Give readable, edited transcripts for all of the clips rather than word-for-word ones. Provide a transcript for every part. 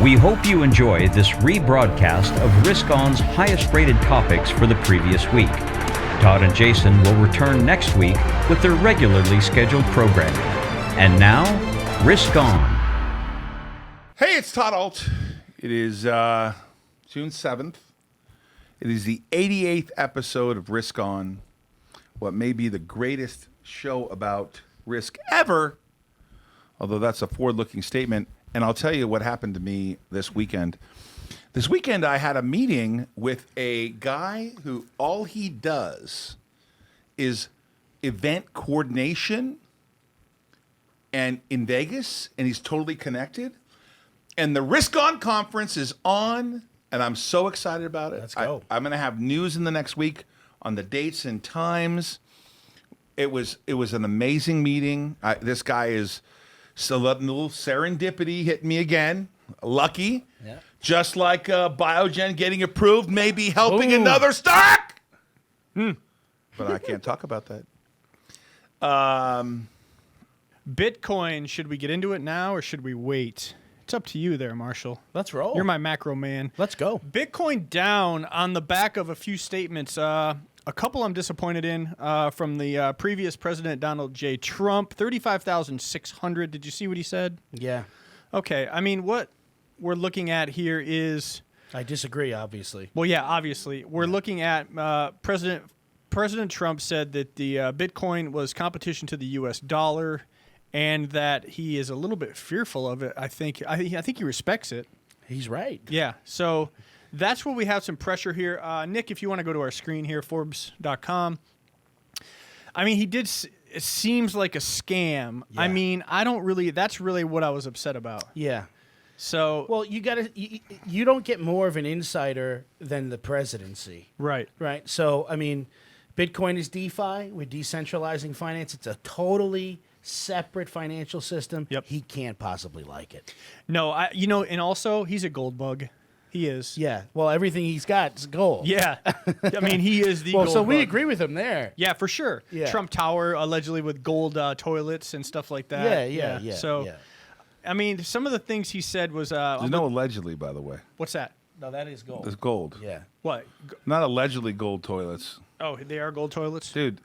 We hope you enjoy this rebroadcast of Risk On's highest-rated topics for the previous week. Todd and Jason will return next week with their regularly scheduled programming. And now, Risk On. Hey, it's Todd Alt. It is June 7th. It is the 88th episode of Risk On, what may be the greatest show about risk ever, although that's a forward-looking statement. And I'll tell you what happened to me this weekend. This weekend, I had a meeting with a guy who all he does is event coordination and in Vegas, and he's totally connected. And the Risk On conference is on, and I'm so excited about it. Let's go. I'm going to have news in the next week on the dates and times. It was an amazing meeting. This guy is... So a little serendipity hit me again. Lucky. Yeah. Just like Biogen getting approved, maybe helping another stock. But I can't talk about that. Bitcoin, should we get into it now or should we wait? It's up to you there, Marshall. Let's roll. You're my macro man. Let's go. Bitcoin down on the back of a few statements. A couple I'm disappointed in from the previous president, Donald J. Trump, 35,600. Did you see what he said? Yeah. Okay. I mean, what we're looking at here is... I disagree, obviously. Well, yeah, obviously. We're looking at President Trump said that the Bitcoin was competition to the U.S. dollar and that he is a little bit fearful of it. I think he respects it. He's right. Yeah. So... That's where we have some pressure here. Nick, if you want to go to our screen here, Forbes.com. I mean, it seems like a scam. Yeah. I mean, that's really what I was upset about. Yeah. So. Well, you don't get more of an insider than the presidency. Right. Right. So, I mean, Bitcoin is DeFi. We're decentralizing finance. It's a totally separate financial system. Yep. He can't possibly like it. No, and also, he's a gold bug. He is. Yeah. Well, everything he's got is gold. Yeah. I mean, he is the gold gold so we bug. agree with him there. Yeah, for sure. Yeah. Trump Tower, allegedly with gold toilets and stuff like that. Yeah. So, I mean, some of the things he said was... There's no allegedly, by the way. What's that? No, that is gold. There's gold. Yeah. What? Not allegedly gold toilets. Oh, they are gold toilets? Dude,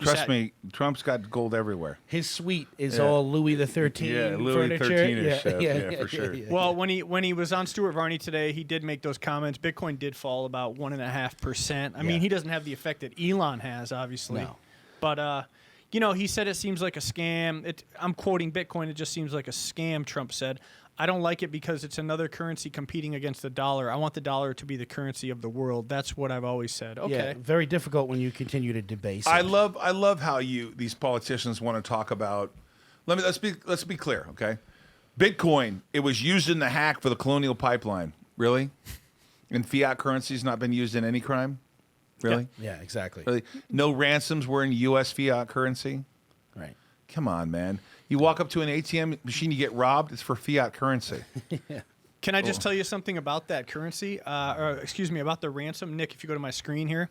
trust me, Trump's got gold everywhere. His suite is all Louis the 13th Louis furniture. XIII-ish. Yeah, for sure. Well, when he was on Stuart Varney today, he did make those comments. Bitcoin did fall about 1.5%. I mean, he doesn't have the effect that Elon has, obviously. No. But he said it seems like a scam. I'm quoting Bitcoin. It just seems like a scam. Trump said. I don't like it because it's another currency competing against the dollar. I want the dollar to be the currency of the world. That's what I've always said. Okay. Yeah, very difficult when you continue to debase it. I love how these politicians want to talk about. Let's be clear, okay? Bitcoin, it was used in the hack for the Colonial Pipeline. Really? And fiat currency's not been used in any crime? Really? Yeah, exactly. Really? No ransoms were in U.S. fiat currency? Right. Come on, man. You walk up to an ATM machine, you get robbed, it's for fiat currency. Yeah. Can I just tell you something about that currency? About the ransom? Nick, if you go to my screen here.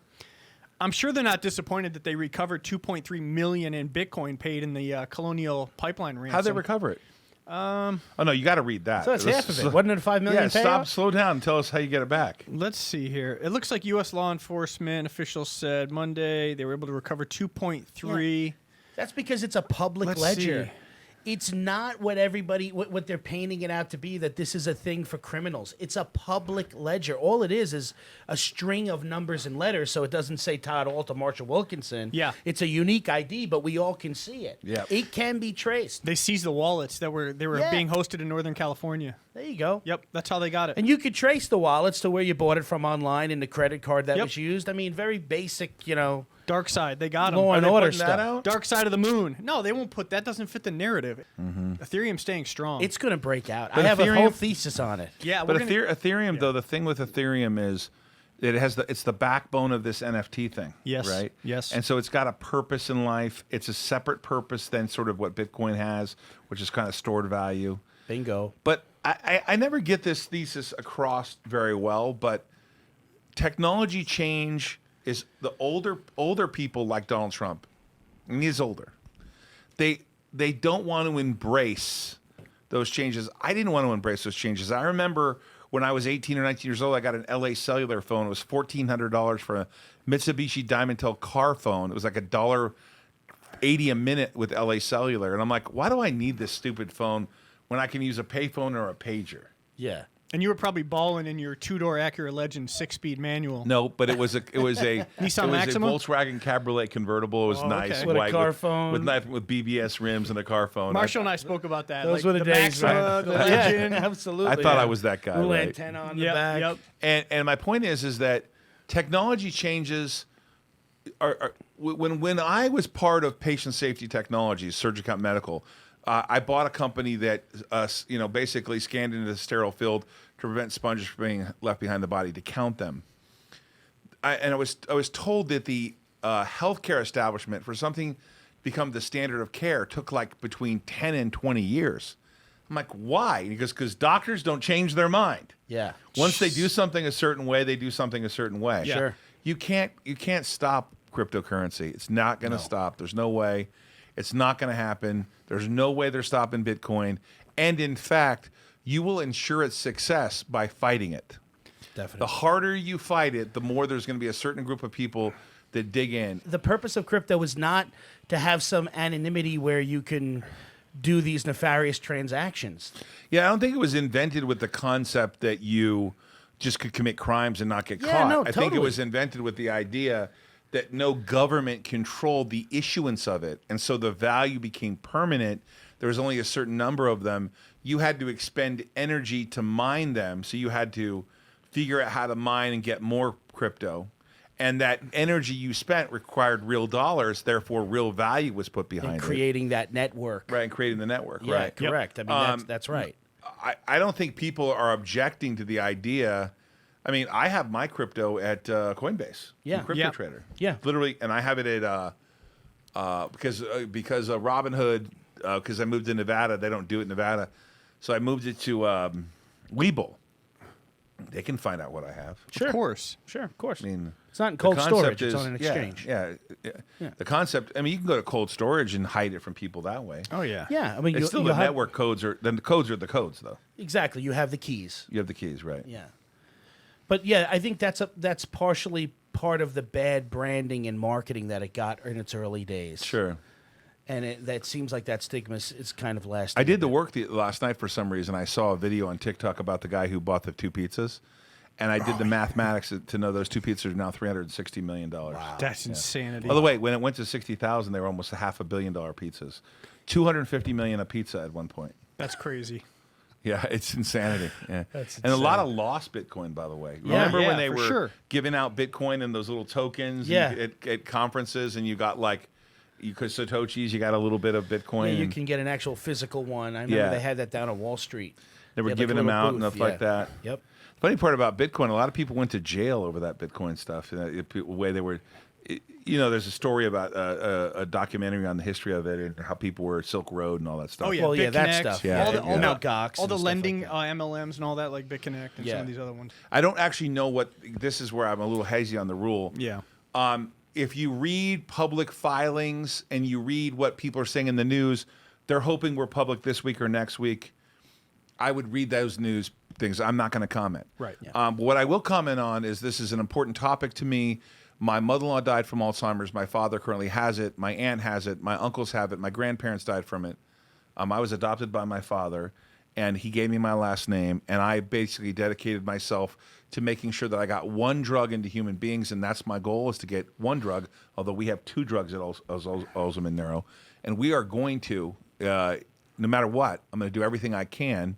I'm sure they're not disappointed that they recovered $2.3 million in Bitcoin paid in the Colonial Pipeline ransom. How'd they recover it? Oh, no, you got to read that. So that's half of it. Wasn't it a $5 million payout? Slow down and tell us how you get it back. Let's see here. It looks like U.S. law enforcement officials said Monday they were able to recover 2.3. Yeah. That's because it's a public ledger. See. It's not what they're painting it out to be, that this is a thing for criminals. It's a public ledger. All it is a string of numbers and letters, so it doesn't say Todd Alt or Marshall Wilkinson. Yeah. It's a unique ID, but we all can see it. Yeah. It can be traced. They seized the wallets that were being hosted in Northern California. There you go. Yep, that's how they got it. And you could trace the wallets to where you bought it from online and the credit card that was used. I mean, very basic, Dark side, they got them. Law and order stuff. Dark side of the moon. No, they won't put that. Doesn't fit the narrative. Ethereum's staying strong. It's going to break out. But I have Ethereum, a whole thesis on it. Yeah, but Ethereum, though, the thing with Ethereum is it's the backbone of this NFT thing. Yes. Right? Yes. And so it's got a purpose in life. It's a separate purpose than sort of what Bitcoin has, which is kind of stored value. Bingo. But I never get this thesis across very well, but technology change is the older people like Donald Trump, and he's older. They don't want to embrace those changes. I didn't want to embrace those changes. I remember when I was 18 or 19 years old, I got an LA cellular phone. It was $1,400 for a Mitsubishi Diamantel car phone. It was like $1.80 a minute with LA Cellular. And I'm like, why do I need this stupid phone when I can use a payphone or a pager? Yeah. And you were probably balling in your two-door Acura Legend 6-speed manual. No, but it was a Nissan Maxima? a Volkswagen Cabriolet convertible. It was nice, okay. With a white, car phone. with BBS rims and a car phone. Marshall and I spoke about that. Those like were the days, Maxima, man. the Legend. Yeah, absolutely. I thought I was that guy. Little Right? antenna on the Yep, back. yep. And my point is that technology changes. When I was part of Patient Safety Technologies, Surgicount Medical, I bought a company that basically scanned into the sterile field to prevent sponges from being left behind the body, to count them. I was told that the healthcare establishment, for something to become the standard of care, took like between 10 and 20 years. I'm like, why? He goes, because doctors don't change their mind. Yeah. Once they do something a certain way, they do something a certain way. Yeah. Sure. You can't stop cryptocurrency. It's not going to stop. There's no way. It's not going to happen. There's no way they're stopping Bitcoin. And in fact, you will ensure its success by fighting it. Definitely. The harder you fight it, the more there's going to be a certain group of people that dig in. The purpose of crypto is not to have some anonymity where you can do these nefarious transactions. Yeah, I don't think it was invented with the concept that you just could commit crimes and not get Yeah, caught. no, I think it totally. was invented with the idea that no government controlled the issuance of it. And so the value became permanent. There was only a certain number of them. You had to expend energy to mine them. So you had to figure out how to mine and get more crypto. And that energy you spent required real dollars. Therefore, real value was put behind And it. creating that network. Right, and creating the network. Yeah, right. correct. I mean, that's right. I don't think people are objecting to the idea. I mean, I have my crypto at Coinbase. Yeah. Crypto Yeah. Trader. Yeah. Literally, and I have it at because Robinhood, because I moved to Nevada. They don't do it in Nevada, so I moved it to Webull. They can find out what I have. Sure. Of course. Sure, of course. I mean, it's not in the cold concept storage. It's is- on an yeah, exchange. Yeah. The concept. I mean, you can go to cold storage and hide it from people that way. Oh, yeah. Yeah, I mean, It's you, still you the have, network codes are. Then the codes are the codes, though. Exactly. You have the keys. You have the keys, right? Yeah. But yeah, I think that's partially part of the bad branding and marketing that it got in its early days. Sure. And that seems like that stigma is kind of lasting. I did a the bit. work last night for some reason. I saw a video on TikTok about the guy who bought the 2 pizzas, and I did the mathematics to know those 2 pizzas are now $360 million. Wow. That's insanity. By the way, when it went to 60,000, they were almost $500 million pizzas. $250 million a pizza at one point. That's crazy. Yeah, it's insanity. Yeah. That's And a lot of lost Bitcoin, by the way. Yeah. Remember Yeah, when they for were sure. giving out Bitcoin and those little tokens Yeah. at conferences, and you got like, you could Satoshis, you got a little bit of Bitcoin. Yeah, you and can get an actual physical one. I remember Yeah. they had that down on Wall Street. They were had, like, giving a them little out and booth. stuff like that. Yep. Funny part about Bitcoin, a lot of people went to jail over that Bitcoin stuff. The way they were, there's a story about a documentary on the history of it and how people were Silk Road and all that stuff. Oh, yeah. Well, yeah, that BitConnect, stuff. Yeah, all the, yeah. all the, Mt. Gox all and the stuff like lending that. MLMs and all that, like BitConnect and some Yeah. of these other ones. I don't actually know what, this is where I'm a little hazy on the rule. Yeah. If you read public filings and you read what people are saying in the news, they're hoping we're public this week or next week. I would read those news things. I'm not going to comment. Right. Yeah. What I will comment on is this is an important topic to me. My mother-in-law died from Alzheimer's. My father currently has it. My aunt has it. My uncles have it. My grandparents died from it. I was adopted by my father, and he gave me my last name, and I basically dedicated myself to making sure that I got one drug into human beings, and that's my goal, is to get one drug, although we have 2 drugs at ALZN Neuro, and we are going to, no matter what, I'm going to do everything I can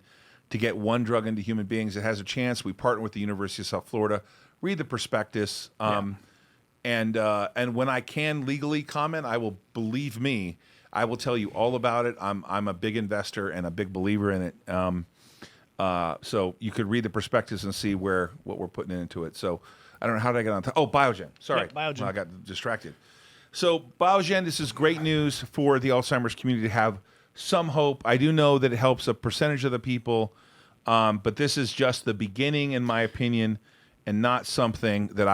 to get one drug into human beings. It has a chance. We partner with the University of South Florida. Read the prospectus. And when I can legally comment, I will, believe me, I will tell you all about it. I'm a big investor and a big believer in it. So you could read the prospectus and see what we're putting into it. So I don't know, how did I get on top? Oh, Biogen. Sorry. Yeah, Biogen. I got distracted. So Biogen, this is great news for the Alzheimer's community to have some hope. I do know that it helps a percentage of the people, but this is just the beginning, in my opinion, and not something that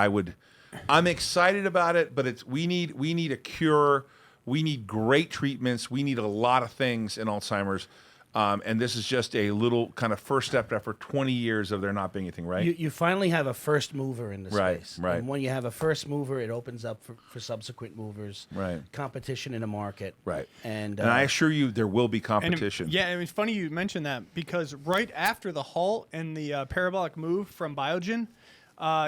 I'm excited about it, but we need a cure. We need great treatments. We need a lot of things in Alzheimer's. And this is just a little kind of first step after 20 years of there not being anything, right? You finally have a first mover in the Right, space. right. And when you have a first mover, it opens up for subsequent movers. Right. Competition in the market. Right. And I assure you there will be And competition. it's funny you mentioned that because right after the halt and the parabolic move from Biogen,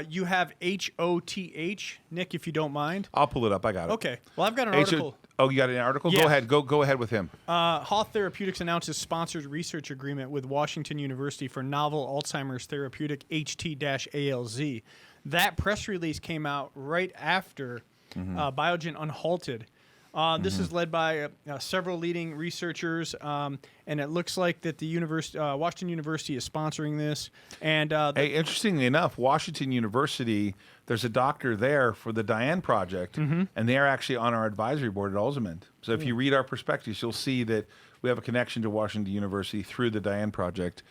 you have HOTH. Nick, if you don't mind. I'll pull it up. I got it. Okay. Well, I've got an article. Oh, you got an article? Yeah. Go ahead. Go ahead with him. Hawth Therapeutics announces sponsored research agreement with Washington University for novel Alzheimer's therapeutic HT-ALZ. That press release came out right after Biogen unhalted. This is led by several leading researchers, and it looks like that the Washington University is sponsoring this. And Hey, interestingly enough, Washington University, there's a doctor there for the Diane Project, and they're actually on our advisory board at ALZN. So if you read our prospectus, you'll see that we have a connection to Washington University through the Diane Project,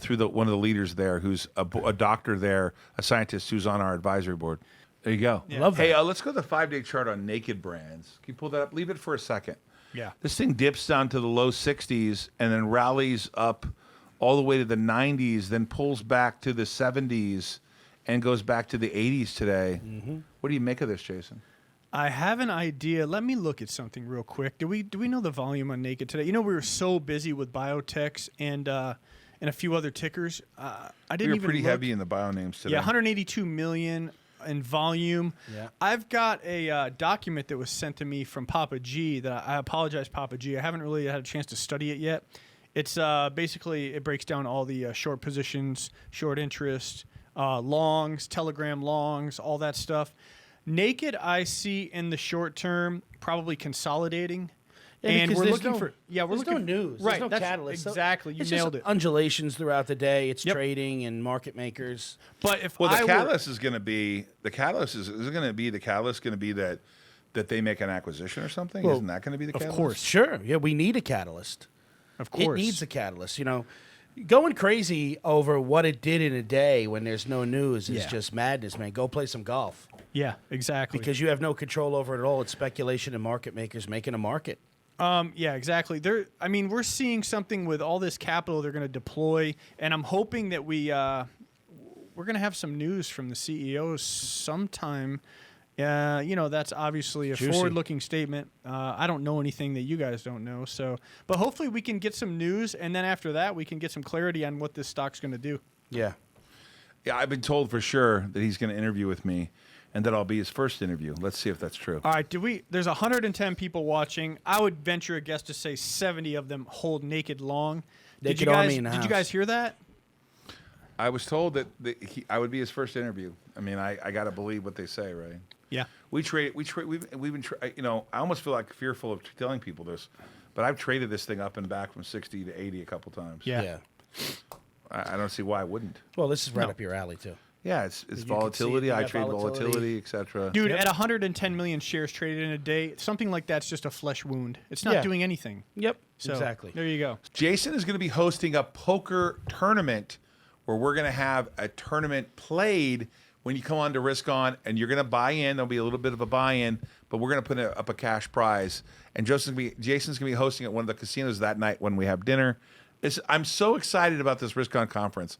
through one of the leaders there who's a doctor there, a scientist who's on our advisory board. There you go. Yeah. Love that. Hey, let's go to the 5-day chart on Naked Brands. Can you pull that up? Leave it for a second. yeah. This thing dips down to the low 60s and then rallies up all the way to the 90s, then pulls back to the 70s and goes back to the 80s today. What do you make of this, Jason? I have an idea. Let me look at something real quick. Do we know the volume on Naked today? You know, we were so busy with biotechs and a few other tickers. I didn't You're even pretty look. heavy in the bio names today. Yeah, 182 million in volume. Yeah. I've got a document that was sent to me from Papa G that I apologize, Papa G. I haven't really had a chance to study it yet. It's basically, it breaks down all the short positions, short interest, longs, telegram longs, all that stuff. Naked, I see in the short term probably consolidating. Yeah, and because we're there's looking no- for there's we're looking no news. Right, There's no that's catalyst. So exactly. You it's nailed just it. undulations throughout the day. It's Yep. trading and market makers. But if Well, I the were, catalyst is going to be that they make an acquisition or something? Well, Isn't that going to be the catalyst? course. Sure. Yeah, we need a catalyst. of course, It needs a catalyst. You know, going crazy over what it did in a day when there's no news is Yeah. just madness, man. Go play some golf yeah, exactly. because you have no control over it at all. It's speculation and market makers making a market. Yeah, exactly. We're seeing something with all this capital they're going to deploy, and I'm hoping that we're going to have some news from the CEO sometime. That's obviously a Juicy. forward-looking statement. I don't know anything that you guys don't know, but hopefully we can get some news, and then after that we can get some clarity on what this stock's going to do. Yeah. Yeah, I've been told for sure that he's going to interview with me, and that I'll be his first interview. Let's see if that's true. All right, there's 110 people watching. I would venture a guess to say 70 of them hold naked long. Naked army in the Did you house. guys hear that? I was told that I would be his first interview. I mean, I got to believe what they say, right? Yeah. We've been, I almost feel like fearful of telling people this, but I've traded this thing up and back from 60 to 80 a couple times. Yeah. I don't see why I wouldn't. Well, this is right No. up your alley, too. Yeah, it's can see it. volatility. You I got trade volatility. volatility, etc. Dude, Yep. at 110 million shares traded in a day, something like that's just a flesh wound. It's not Yeah. doing anything. Yep. So, Exactly. There you go. Jason is going to be hosting a poker tournament where we're going to have a tournament played when you come on to Risk On, and you're going to buy in. There'll be a little bit of a buy-in, but we're going to put up a cash prize. And Jason's going to be hosting at one of the casinos that night when we have dinner. I'm so excited about this Risk On conference.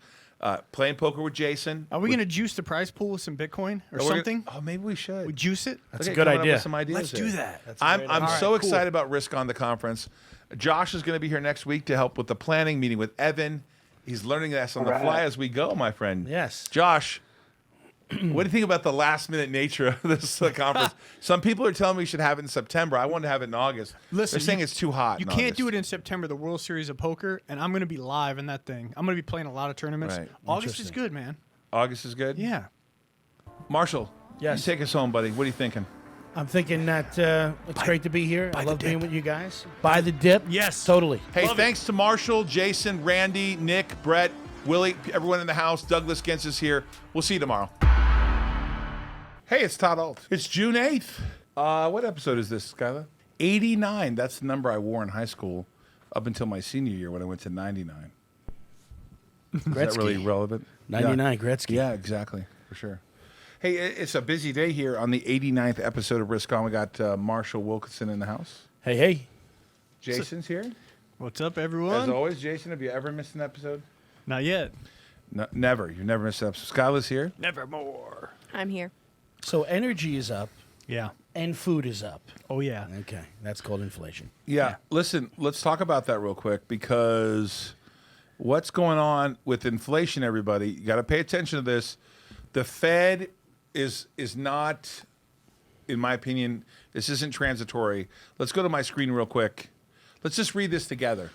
Playing poker with Jason. Are we going to juice the prize pool with some Bitcoin or something? Maybe we should. We juice it? That's Okay, a good coming up idea. with some ideas Let's do here. that. That's a I'm great I'm idea. so All right, cool. excited about Risk On the conference. Josh is going to be here next week to help with the planning, meeting with Evan. He's learning this on the fly as we go, my friend. Yes. Josh, what do you think about the last minute nature of this conference? Some people are telling me we should have it in September. I want to have it in August. Listen, They're saying it's too hot. You can't do it in September, the World Series of Poker, and I'm going to be live in that thing. I'm going to be playing a lot of tournaments. Right. August is good, man. August is good? Yeah. Marshall, Yes. you take us home, buddy. What are you thinking? I'm thinking that it's great to be here. I the love being dip. with you guys. Buy the dip. Yes. Totally. Hey, Love it. thanks to Marshall, Jason, Randy, Nick, Brett, Willie, everyone in the house. Douglas Gens is here. We'll see you tomorrow. Hey, it's Todd Alt. It's June 8th. What episode is this, Skyla? 89. That's the number I wore in high school up until my senior year when I went to 99. Is that really relevant? 99 Gretzky. Yeah, exactly. For sure. Hey, it's a busy day here on the 89th episode of Risk On. We got Marshall Wilkinson in the house. Hey, hey. Jason's here. What's up, everyone? As always, Jason, have you ever missed an episode? Not yet. No, never. You've never missed an episode. Skyla's here. Nevermore. I'm here. So energy is up Yeah. and food is up. Oh, yeah. Okay, that's called inflation. Yeah. Listen, let's talk about that real quick because what's going on with inflation, everybody? You got to pay attention to this. The Fed is not, in my opinion, this isn't transitory. Let's go to my screen real quick. Let's just read this together.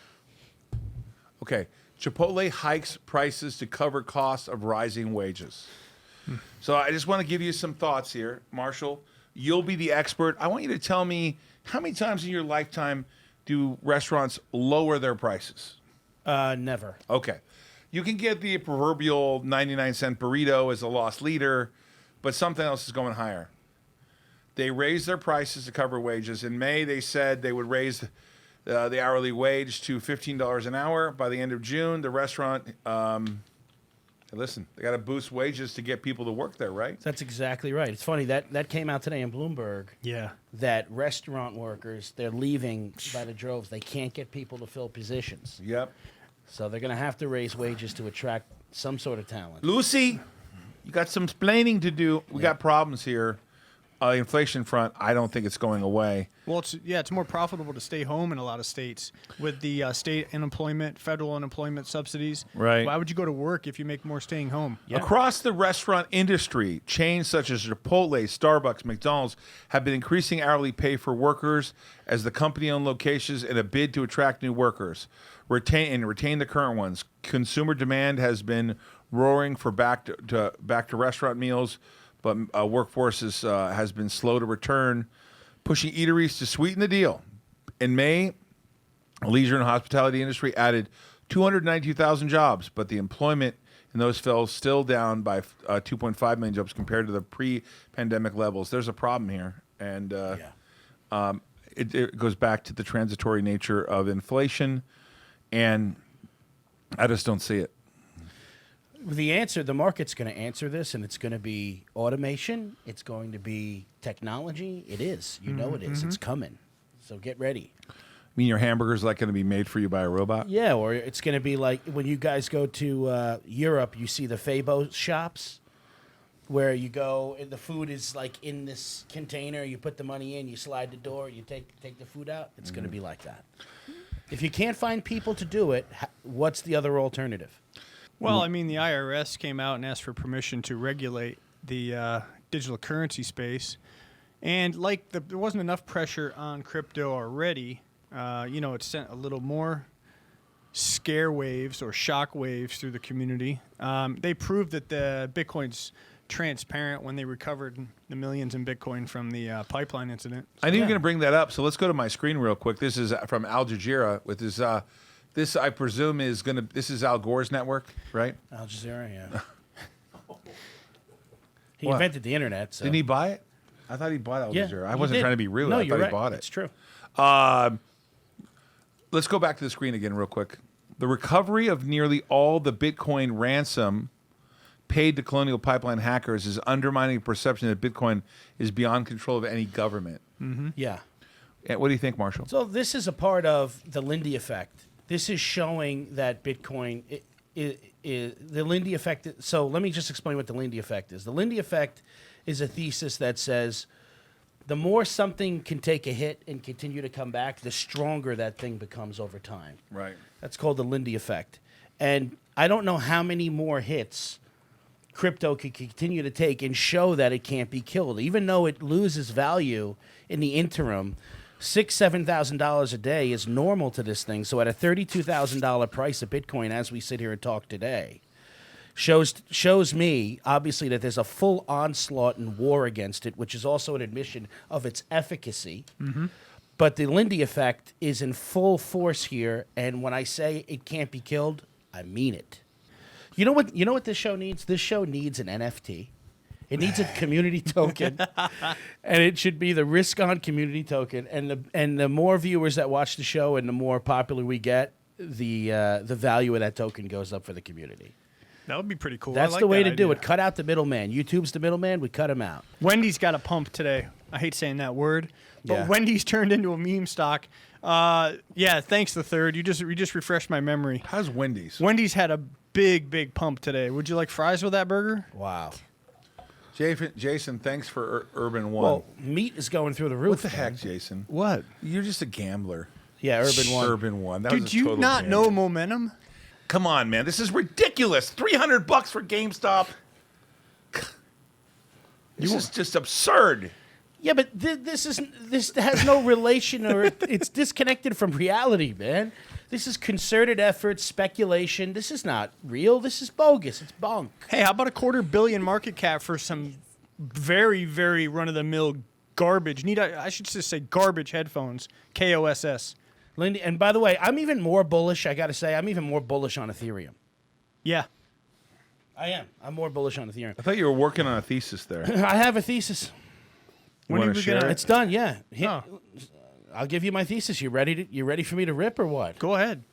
Okay. Chipotle hikes prices to cover costs of rising wages. So I just want to give you some thoughts here. Marshall, you'll be the expert. I want you to tell me how many times in your lifetime do restaurants lower their prices? Never. Okay. You can get the proverbial 99-cent burrito as a lost leader, but something else is going higher. They raised their prices to cover wages. In May, they said they would raise the hourly wage to $15 an hour. By the end of June, the restaurant, listen, they got to boost wages to get people to work there, right? That's exactly right. It's funny that came out today in Bloomberg. Yeah. That restaurant workers, they're leaving by the droves. They can't get people to fill positions. Yep. So they're going to have to raise wages to attract some sort of talent. Lucy, you got some explaining to do. We got problems here. Inflation front, I don't think it's going away. Well, it's more profitable to stay home in a lot of states with the state unemployment, federal unemployment subsidies. Right. Why would you go to work if you make more staying home? Yeah. Across the restaurant industry, chains such as Chipotle, Starbucks, McDonald's have been increasing hourly pay for workers as the company-owned locations in a bid to attract new workers, retain the current ones. Consumer demand has been roaring for back to restaurant meals, but workforce has been slow to return, pushing eateries to sweeten the deal. In May, the leisure and hospitality industry added 292,000 jobs, but the employment in those fell still down by 2.5 million jobs compared to the pre-pandemic levels. There's a problem here, and it goes back to the transitory nature of inflation, and I just don't see it. The market's going to answer this, and it's going to be automation. It's going to be technology. It is. You know it is. It's coming. So get ready. I mean, your hamburger's like going to be made for you by a robot? Yeah, or it's going to be like when you guys go to Europe, you see the Fabo shops where you go and the food is like in this container. You put the money in, you slide the door, you take the food out. It's going to be like that. If you can't find people to do it, what's the other alternative? Well, I mean, the IRS came out and asked for permission to regulate the digital currency space. And like there wasn't enough pressure on crypto already, it sent a little more scare waves or shock waves through the community. They proved that the Bitcoin's transparent when they recovered the millions in Bitcoin from the pipeline incident. I knew you were going to bring that up, so let's go to my screen real quick. This is from Al Jazeera with his... This, I presume, this is Al Gore's network, right? Al Jazeera, yeah. He What? invented the internet. So. Didn't he buy it? I thought he bought Al Yeah, Jazeera. I he wasn't did. trying to be rude. No, I you're thought right. he bought it. It's true. Let's go back to the screen again real quick. The recovery of nearly all the Bitcoin ransom paid to Colonial Pipeline hackers is undermining the perception that Bitcoin is beyond control of any government. Yeah. What do you think, Marshall? So this is a part of the Lindy effect. This is showing that Bitcoin is the Lindy effect. So let me just explain what the Lindy effect is. The Lindy effect is a thesis that says the more something can take a hit and continue to come back, the stronger that thing becomes over time. Right. That's called the Lindy effect. And I don't know how many more hits crypto could continue to take and show that it can't be killed. Even though it loses value in the interim, $6,000-$7,000 a day is normal to this thing. So at a $32,000 price of Bitcoin, as we sit here and talk today, shows me, obviously, that there's a full onslaught and war against it, which is also an admission of its efficacy. But the Lindy effect is in full force here, and when I say it can't be killed, I mean it. You know what this show needs? This show needs an NFT. It needs a community token, and it should be the Risk On community token. And the more viewers that watch the show, and the more popular we get, the value of that token goes up for the community. That would be pretty cool. That's I like the way that to do idea. it. Cut out the middleman. YouTube's the middleman. We cut him out. Wendy's got a pump today. I hate saying that word, but Yeah. Wendy's turned into a meme stock. Yeah, thanks the third. You just refreshed my memory. How's Wendy's? Wendy's had a big pump today. Would you like fries with that burger? Wow. Jason, thanks for Urban One. Well, meat is going through the roof. What the heck, Jason? What? You're just a gambler. Yeah, Urban One. Urban One. That was Did a you total not gamble. know momentum? Come on, man. This is ridiculous. $300 for GameStop. This is just absurd. Yeah, but this has no relation, or it's disconnected from reality, man. This is concerted effort, speculation. This is not real. This is bogus. It's bunk. Hey, how about a $250 million market cap for some very run-of-the-mill garbage? I should just say garbage headphones. KOSS. Lindy, and by the way, I'm even more bullish. I got to say, I'm even more bullish on Ethereum. Yeah. I am. I'm more bullish on Ethereum. I thought you were working on a thesis there. I have a thesis. You When are want to we share gonna- it? It's done. Yeah. Oh. I'll give you my thesis. You ready for me to rip or what? Go ahead.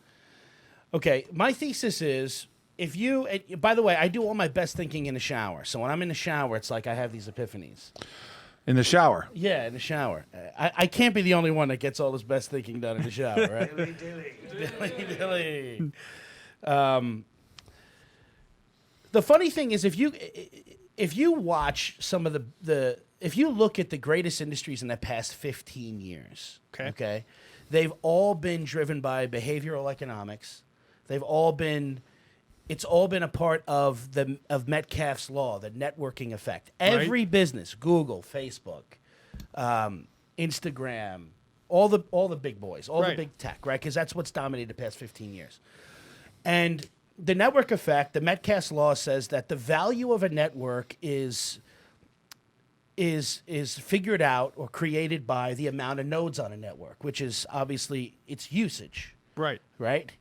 Okay, my thesis is if you. By the way, I do all my best thinking in the shower. So when I'm in the shower, it's like I have these epiphanies. In the shower. Yeah, in the shower. I can't be the only one that gets all his best thinking done in the shower, right? Dilly. The funny thing is, if you watch some of if you look at the greatest industries in the past 15 years, Okay. they've all been driven by behavioral economics. It's all been a part of Metcalfe's law, the networking effect. Every business, Google, Facebook, Instagram, all the big boys, all the Right. big tech, right? Because that's what's dominated the past 15 years. And the network effect, the Metcalfe's law says that the value of a network is figured out or created by the amount of nodes on a network, which is obviously its usage, Right. right?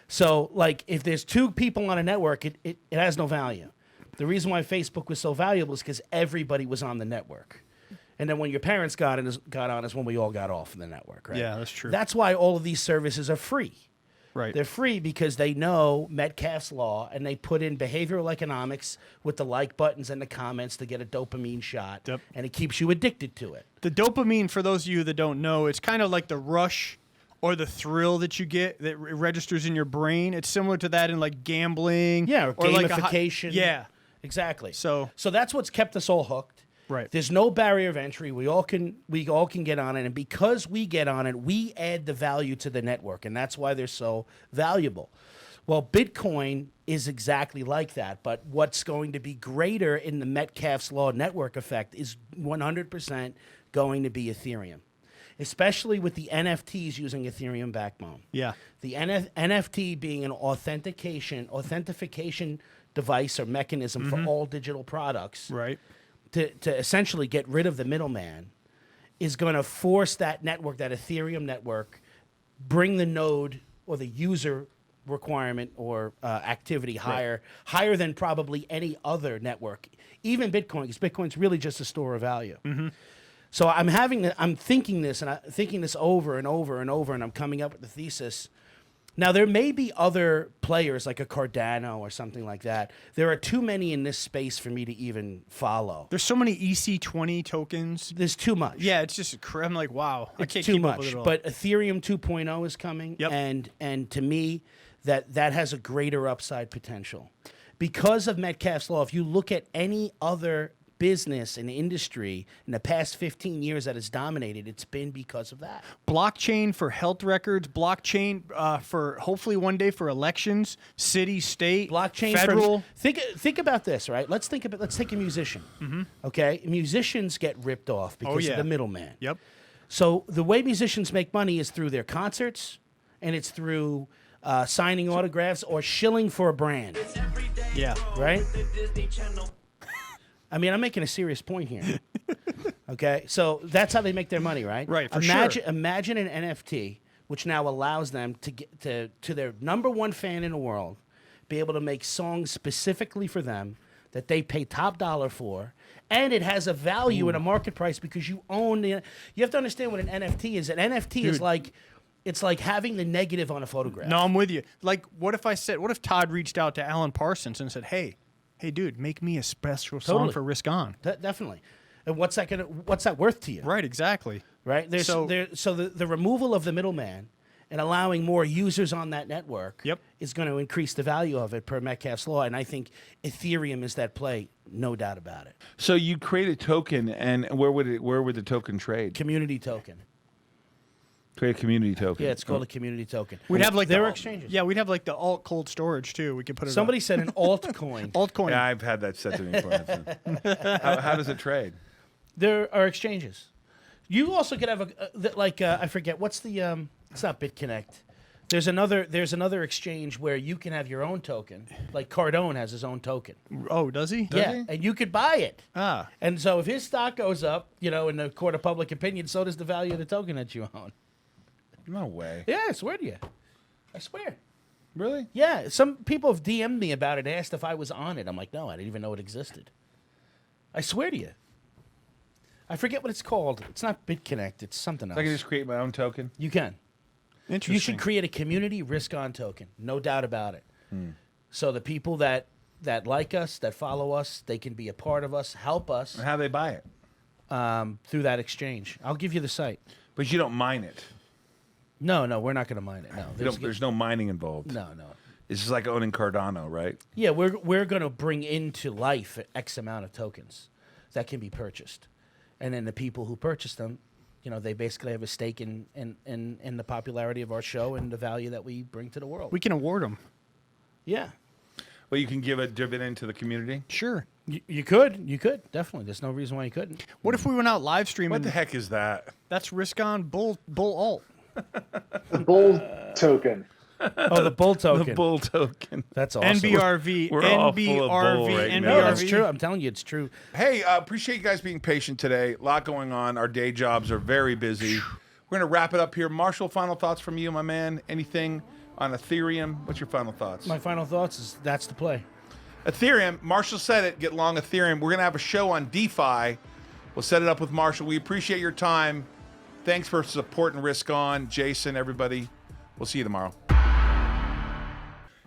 So, like, if there's two people on a network, it has no value. The reason why Facebook was so valuable is because everybody was on the network. And then when your parents got on is when we all got off of the network, right? Yeah, that's true. That's why all of these services are free. Right. They're free because they know Metcalfe's law, and they put in behavioral economics with the like buttons and the comments to get a dopamine shot, Yep. and it keeps you addicted to it. The dopamine, for those of you that don't know, it's kind of like the rush or the thrill that you get that registers in your brain. It's similar to that in like gambling. Yeah, or like gamification. yeah. Exactly. So that's what's kept us all hooked. Right. There's no barrier of entry. We all can get on it, and because we get on it, we add the value to the network, and that's why they're so valuable. Well, Bitcoin is exactly like that, but what's going to be greater in the Metcalfe's law network effect is 100% going to be Ethereum, especially with the NFTs using Ethereum backbone. Yeah. The NFT being an authentication device or mechanism for all digital products. Right. To essentially get rid of the middleman is going to force that network, that Ethereum network, bring the node or the user requirement or activity higher than probably any other network, even Bitcoin, because Bitcoin's really just a store of value. So I'm thinking this over and over and over, and I'm coming up with the thesis. Now, there may be other players like a Cardano or something like that. There are too many in this space for me to even follow. There's so many EC20 tokens. There's too much. Yeah, it's just I'm like, wow, I It's can't too keep up much. with it all. But Ethereum 2.0 is coming, Yep. and to me, that has a greater upside potential. Because of Metcalfe's law, if you look at any other business and industry in the past 15 years that has dominated, it's been because of that. blockchain for health records, blockchain for hopefully one day for elections, city, state, Blockchain federal. Think about this, right? Let's take a musician. Okay, musicians get ripped off because yeah. of the middleman. Yep. So the way musicians make money is through their concerts, and it's through signing autographs or shilling for a brand, Yeah. right? I mean, I'm making a serious point here. Okay, so that's how they make their money, right? Right, for imagine, sure. Imagine an NFT, which now allows them to get to their number one fan in the world, be able to make songs specifically for them that they pay top dollar for, and it has a value in a market price because you own the. You have to understand what an NFT is. An NFT is Dude. like. It's like having the negative on a photograph. No, I'm with you. Like, what if Todd reached out to Alan Parsons and said, hey, dude, make me a special song Totally. for Risk On. Definitely. And what's that worth to you? Right, exactly. Right? So So- the removal of the middleman and allowing more users on that network Yep. is going to increase the value of it per Metcalfe's law. And I think Ethereum is that play, no doubt about it. So you create a token, and where would the token trade? Community token. Create a community token. Yeah, it's called a community token. We'd have like there the are alt- exchanges. Yeah, we'd have like the alt cold storage too. We could put it. Somebody said an altcoin. altcoin. Yeah, I've had that said to me before. How does it trade? There are exchanges. You also could have I forget what's the it's not BitConnect. There's another exchange where you can have your own token. Like Cardone has his own token. Oh, does he? And you could buy it. Ah, And so if his stock goes up, in the court of public opinion, so does the value of the token that you own. No way. Yeah, I swear to you. I swear. Really? Yeah, some people have DM'd me about it, asked if I was on it. I'm like, no, I didn't even know it existed. I swear to you. I forget what it's called. It's not BitConnect. It's something else. So I can just create my own token? You can. interesting. You should create a community risk-on token. No doubt about it. So the people that like us, that follow us, they can be a part of us, help us And how they buy it? through that exchange. I'll give you the site. But you don't mine it. No, we're not going to mine it. No, There's no mining involved. no. It's just like owning Cardano, right? Yeah, we're going to bring into life X amount of tokens that can be purchased, and then the people who purchase them, they basically have a stake in the popularity of our show and the value that we bring to the world. We can award them. Yeah, Well, you can give a dividend to the community. Sure. you could definitely. There's no reason why you couldn't. What if we went out live streaming? What the heck is that? That's risk on bull alt. The bull token. Oh, the bull token. The bull token. That's awesome. NBRV. We're all full of bull NBRV. right now. No, that's NBRV. true. I'm telling you, it's true. Hey, appreciate you guys being patient today. A lot going on. Our day jobs are very busy. We're going to wrap it up here. Marshall, final thoughts from you, my man? Anything on Ethereum? What's your final thoughts? My final thoughts is that's the play. Ethereum, Marshall said it, get long Ethereum. We're going to have a show on DeFi. We'll set it up with Marshall. We appreciate your time. Thanks for supporting Risk On. Jason, everybody. We'll see you tomorrow.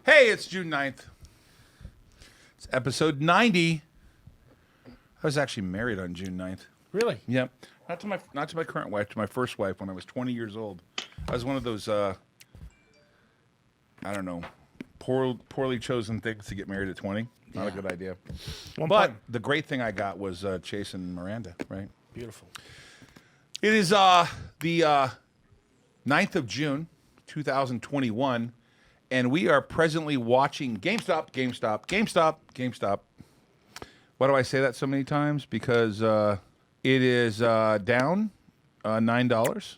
Hey, it's June 9th. It's episode 90. I was actually married on June 9th. Really? Yep. Not to my current wife, to my first wife when I was 20 years old. I was one of those I don't know, poorly chosen things to get married at 20. Not a good idea. But the great thing I got was Chase and Miranda, right? Beautiful. It is the 9th of June, 2021, and we are presently watching GameStop. Why do I say that so many times? Because it is down $9.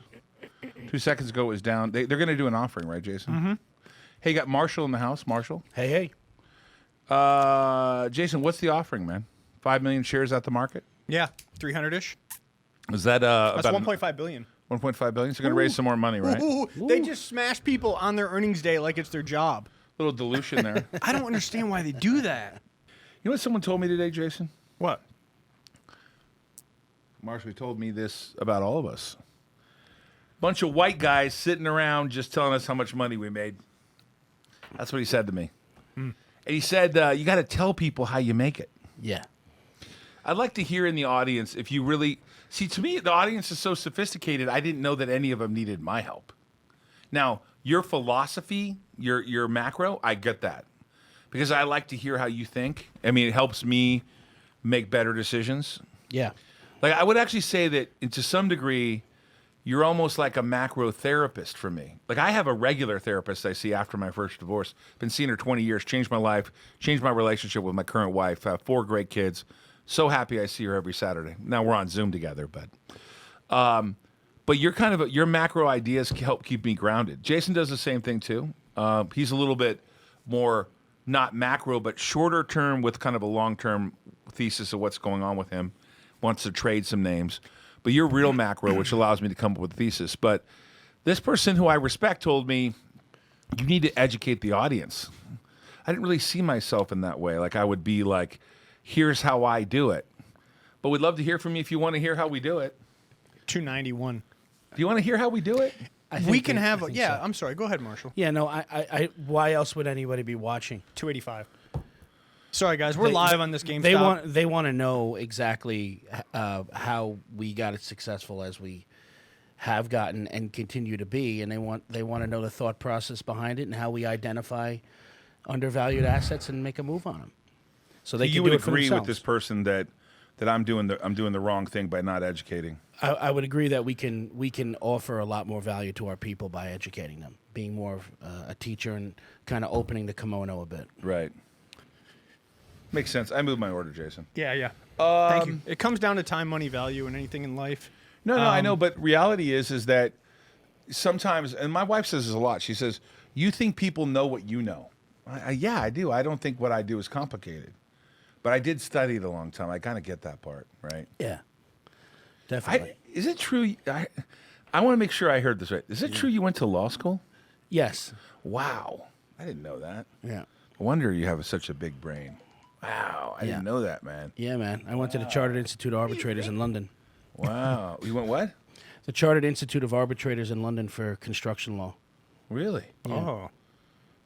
2 seconds ago it was down. They're going to do an offering, right, Jason? Mm-hmm. Hey, you got Marshall in the house. Marshall? Hey. Jason, what's the offering, man? 5 million shares at the market? Yeah, 300-ish. Is that That's about 1.5 billion. 1.5 billion? So going to raise some more money, right? Ooh, they just smash people on their earnings day like it's their job. Little dilution there. I don't understand why they do that. You know what someone told me today, Jason? What? Marshall told me this about all of us. Bunch of white guys sitting around just telling us how much money we made. That's what he said to me. And he said, you got to tell people how you make it. Yeah. I'd like to hear in the audience if you really... See, to me, the audience is so sophisticated, I didn't know that any of them needed my help. Now, your philosophy, your macro, I get that. Because I like to hear how you think. I mean, it helps me make better decisions. Yeah. Like, I would actually say that, to some degree, you're almost like a macro therapist for me. Like, I have a regular therapist I see after my first divorce. Been seeing her 20 years, changed my life, changed my relationship with my current wife, have 4 great kids. So happy I see her every Saturday. Now we're on Zoom together, but you're kind of your macro ideas help keep me grounded. Jason does the same thing too. He's a little bit more not macro, but shorter term with kind of a long term thesis of what's going on with him. Wants to trade some names, but you're real macro, which allows me to come up with a thesis. But this person who I respect told me you need to educate the audience. I didn't really see myself in that way. Like I would be like, here's how I do it. But we'd love to hear from you if you want to hear how we do it. 291. Do you want to hear how we do it? We can have... Yeah, I'm sorry. Go ahead, Marshall. Yeah, no, I why else would anybody be watching? 285. Sorry, guys, we're live on this GameStop. They want to know exactly how we got as successful as we have gotten and continue to be, and they want to know the thought process behind it and how we identify undervalued assets and make a move on them. So they you can would do it for agree with themselves. this person that I'm doing the wrong thing by not educating. I would agree that we can offer a lot more value to our people by educating them, being more of a teacher and kind of opening the kimono a bit. Right. Makes sense. I moved my order, Jason. Yeah. Thank you. It comes down to time, money, value, and anything in life. No, I know, but reality is that sometimes, and my wife says this a lot. She says, "You think people know what you know?" Yeah, I do. I don't think what I do is complicated, but I did study it a long time. I kind of get that part, right? Yeah, definitely. Is it true? I want to make sure I heard this right. Is it true you went to law school? Yes. Wow, I didn't know that. Yeah. I wonder you have such a big brain. Wow, I didn't know that, man. Yeah, man. I went to the Chartered Institute of Arbitrators in London. Wow, you went what? The Chartered Institute of Arbitrators in London for construction law. Really? Oh,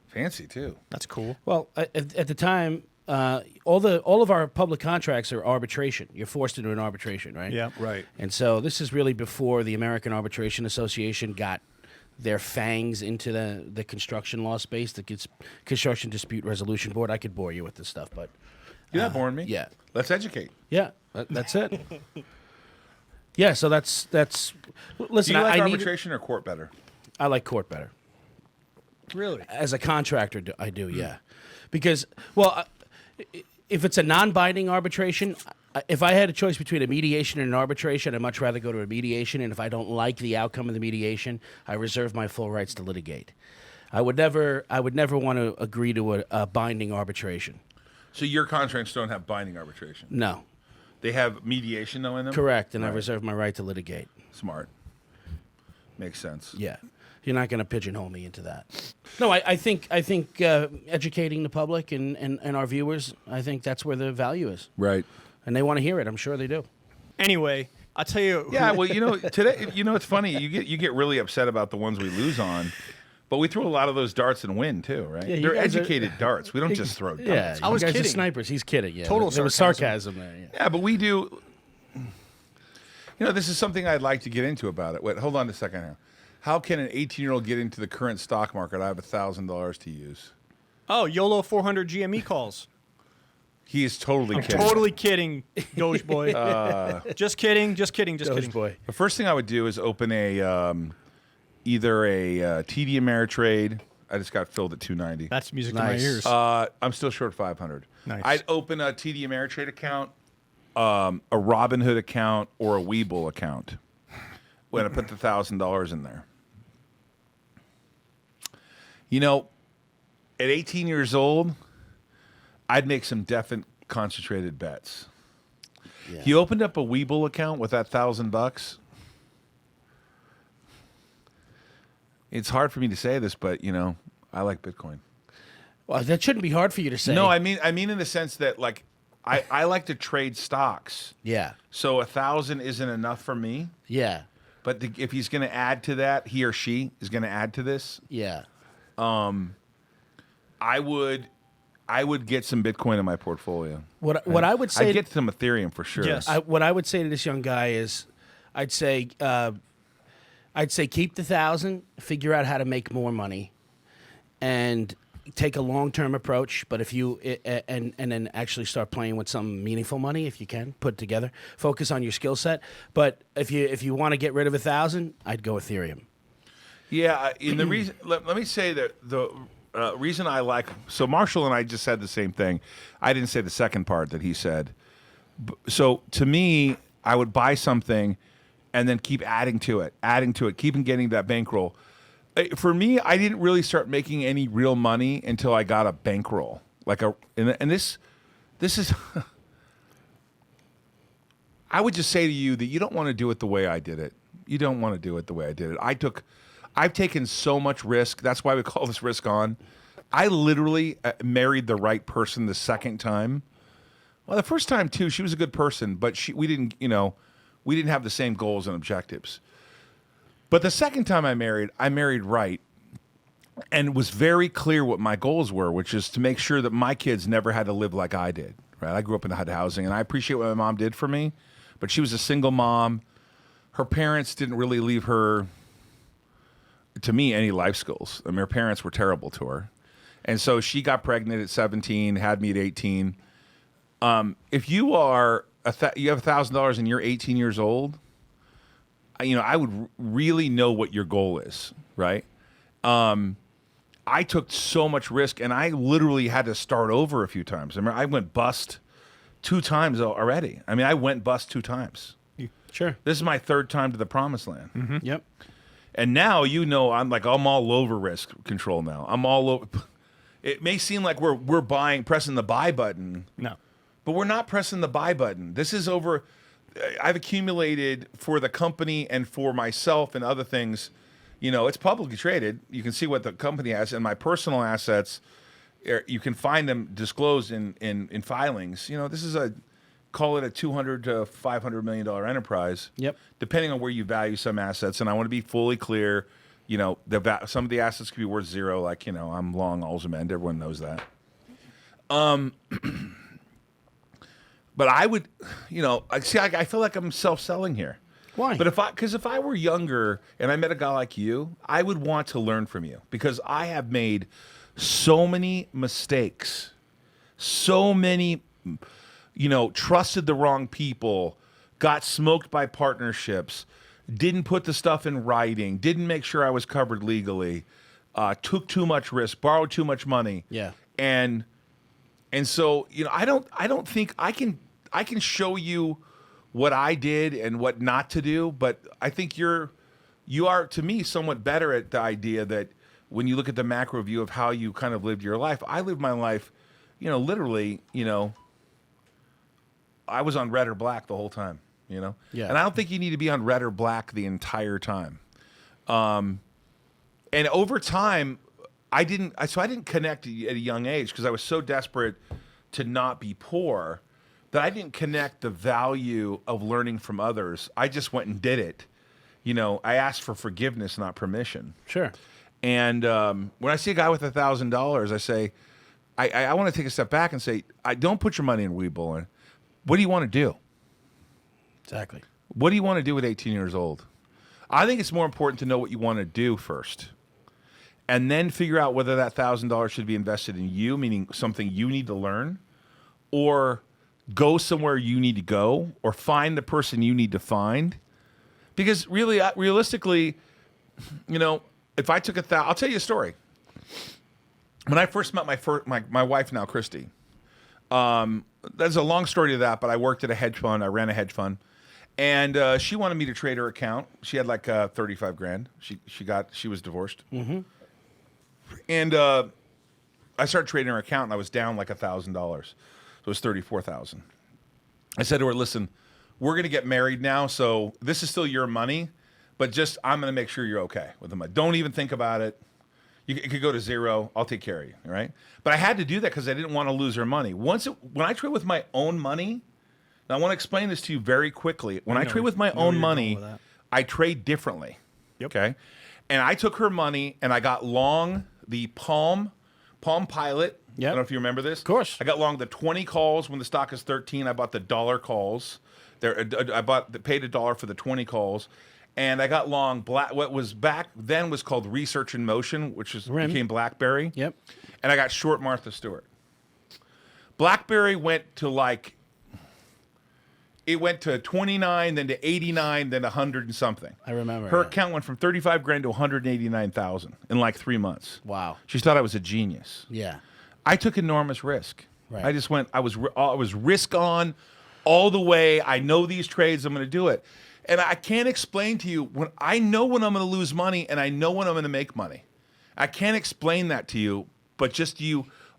Fancy too. that's cool. Well, at the time, all of our public contracts are arbitration. You're forced into an arbitration, right? Yeah. Right. And so this is really before the American Arbitration Association got their fangs into the construction law space, the Construction Dispute Resolution Board. I could bore you with this stuff, but You're not boring me. yeah. Let's educate. Yeah, that's it. Yeah, so that's. Listen, Do you like I need. arbitration or court better? I like court better. Really? As a contractor, I do, yeah. Because, well, if it's a non-binding arbitration, if I had a choice between a mediation and an arbitration, I'd much rather go to a mediation. And if I don't like the outcome of the mediation, I reserve my full rights to litigate. I would never want to agree to a binding arbitration. So your contracts don't have binding arbitration. No. They have mediation though in them. Correct, and I Right. reserve my right to litigate. Smart. Makes sense. Yeah. You're not going to pigeonhole me into that. No, I think educating the public and our viewers, I think that's where the value is. Right. And they want to hear it. I'm sure they do. Anyway, I'll tell you. Yeah. Well, today, it's funny. You get really upset about the ones we lose on, but we throw a lot of those darts and win too, right? Yeah, you They're guys are- educated darts. We don't just throw darts. Yeah, I was you guys are kidding. snipers. He's kidding. Yeah, Total there was sarcasm there. Yeah. Yeah, but we do. This is something I'd like to get into about it. Wait, hold on a second here. How can an 18-year-old get into the current stock market? I have $1,000 to use. Oh, YOLO 400 GME calls. He is totally kidding. Totally kidding, Doge boy. Just kidding. Just kidding. Doge boy. The first thing I would do is open either a TD Ameritrade. I just got filled at 290. That's music Nice. to my ears. I'm still short 500. Nice. I'd open a TD Ameritrade account, a Robinhood account, or a Webull account when I put the $1,000 in there. At 18 years old, I'd make some definite concentrated bets. Yeah. You opened up a Webull account with that $1,000. It's hard for me to say this, but I like Bitcoin. Well, that shouldn't be hard for you to say. No, I mean in the sense that I like to trade stocks. Yeah. So 1,000 isn't enough for me. Yeah. But if he's going to add to that, he or she is going to add to this. Yeah. I would get some Bitcoin in my portfolio. What I would say I'd get some Ethereum for sure. Yes. what I would say to this young guy is, I'd say keep the 1,000, figure out how to make more money, and take a long-term approach. But if you and then actually start playing with some meaningful money, if you can put it together, focus on your skill set. But if you want to get rid of 1,000, I'd go Ethereum. Yeah, and the reason let me say that the reason I like Marshall and I just said the same thing. I didn't say the second part that he said. So to me, I would buy something and then keep adding to it, keep getting that bankroll. For me, I didn't really start making any real money until I got a bankroll. And this is I would just say to you that you don't want to do it the way I did it. You don't want to do it the way I did it. I've taken so much risk. That's why we call this Risk On. I literally married the right person the second time. Well, the first time too, she was a good person, but we didn't have the same goals and objectives. But the second time I married right. and was very clear what my goals were, which is to make sure that my kids never had to live like I did. Right? I grew up in HUD housing, and I appreciate what my mom did for me, but she was a single mom. Her parents didn't really leave her, to me, any life skills. I mean, her parents were terrible to her. And so she got pregnant at 17, had me at 18. If you are you have $1,000 and you're 18 years old, I would really know what your goal is, right? I took so much risk, and I literally had to start over a few times. I mean, I went bust 2 times already. I mean, I went bust 2 times. Sure. This is my 3rd time to the promised land. Mm-hmm. Yep. And now, I'm all over risk control now. I'm all over. It may seem like we're pressing the buy button. No. But we're not pressing the buy button. This is over. I've accumulated for the company and for myself and other things. It's publicly traded. You can see what the company has, and my personal assets, you can find them disclosed in filings. This is call it a $200 to $500 million enterprise. Yep. Depending on where you value some assets, and I want to be fully clear. Some of the assets could be worth 0. Like I'm long ALZN. Everyone knows that. But I would, I feel like I'm self-selling here. Why? But if I were younger and I met a guy like you, I would want to learn from you, because I have made so many mistakes, so many, trusted the wrong people, got smoked by partnerships, didn't put the stuff in writing, didn't make sure I was covered legally, took too much risk, borrowed too much money. Yeah. And so, I don't think I can show you what I did and what not to do, but I think you are, to me, somewhat better at the idea that when you look at the macro view of how you kind of lived your life. I lived my life, literally, I was on red or black the whole time, Yeah. And I don't think you need to be on red or black the entire time. And over time, I didn't connect at a young age because I was so desperate to not be poor that I didn't connect the value of learning from others. I just went and did it. I asked for forgiveness, not permission. Sure. And when I see a guy with $1,000, I say, I want to take a step back and say, don't put your money in Webull. What do you want to do? Exactly. What do you want to do at 18 years old? I think it's more important to know what you want to do first, and then figure out whether that $1,000 should be invested in you, meaning something you need to learn, or go somewhere you need to go, or find the person you need to find. Because really, realistically, if I took I'll tell you a story. When I first met my wife now, Christy, there's a long story to that, but I worked at a hedge fund. I ran a hedge fund, and she wanted me to trade her account. She had like 35 grand. She was divorced. Mm-hmm. And I started trading her account, and I was down like $1,000. So it was $34,000. I said to her, "Listen, we're going to get married now, so this is still your money, but just I'm going to make sure you're okay with the money. Don't even think about it. It could go to 0. I'll take care of you, all right?" But I had to do that because I didn't want to lose her money. When I trade with my own money, now I want to explain this to you very quickly. When I trade with my own money, I trade differently. Yep. Okay? And I took her money and I got long the Palm Pilot. Yep. I don't know if you remember this. Of course. I got long the 20 calls when the stock is 13. I bought the dollar calls. Paid $1 for the 20 calls. And I got long what was back then was called Research in Motion, which became BlackBerry. Yep. And I got short Martha Stewart. BlackBerry went to it went to 29, then to 89, then 100 and something. I remember. Her account went from 35 grand to 189,000 in like 3 months. Wow. She thought I was a genius. Yeah. I took enormous risk. Right. I just went. I was risk on all the way. I know these trades. I'm going to do it. And I can't explain to you when I'm going to lose money, and I know when I'm going to make money. I can't explain that to you, but just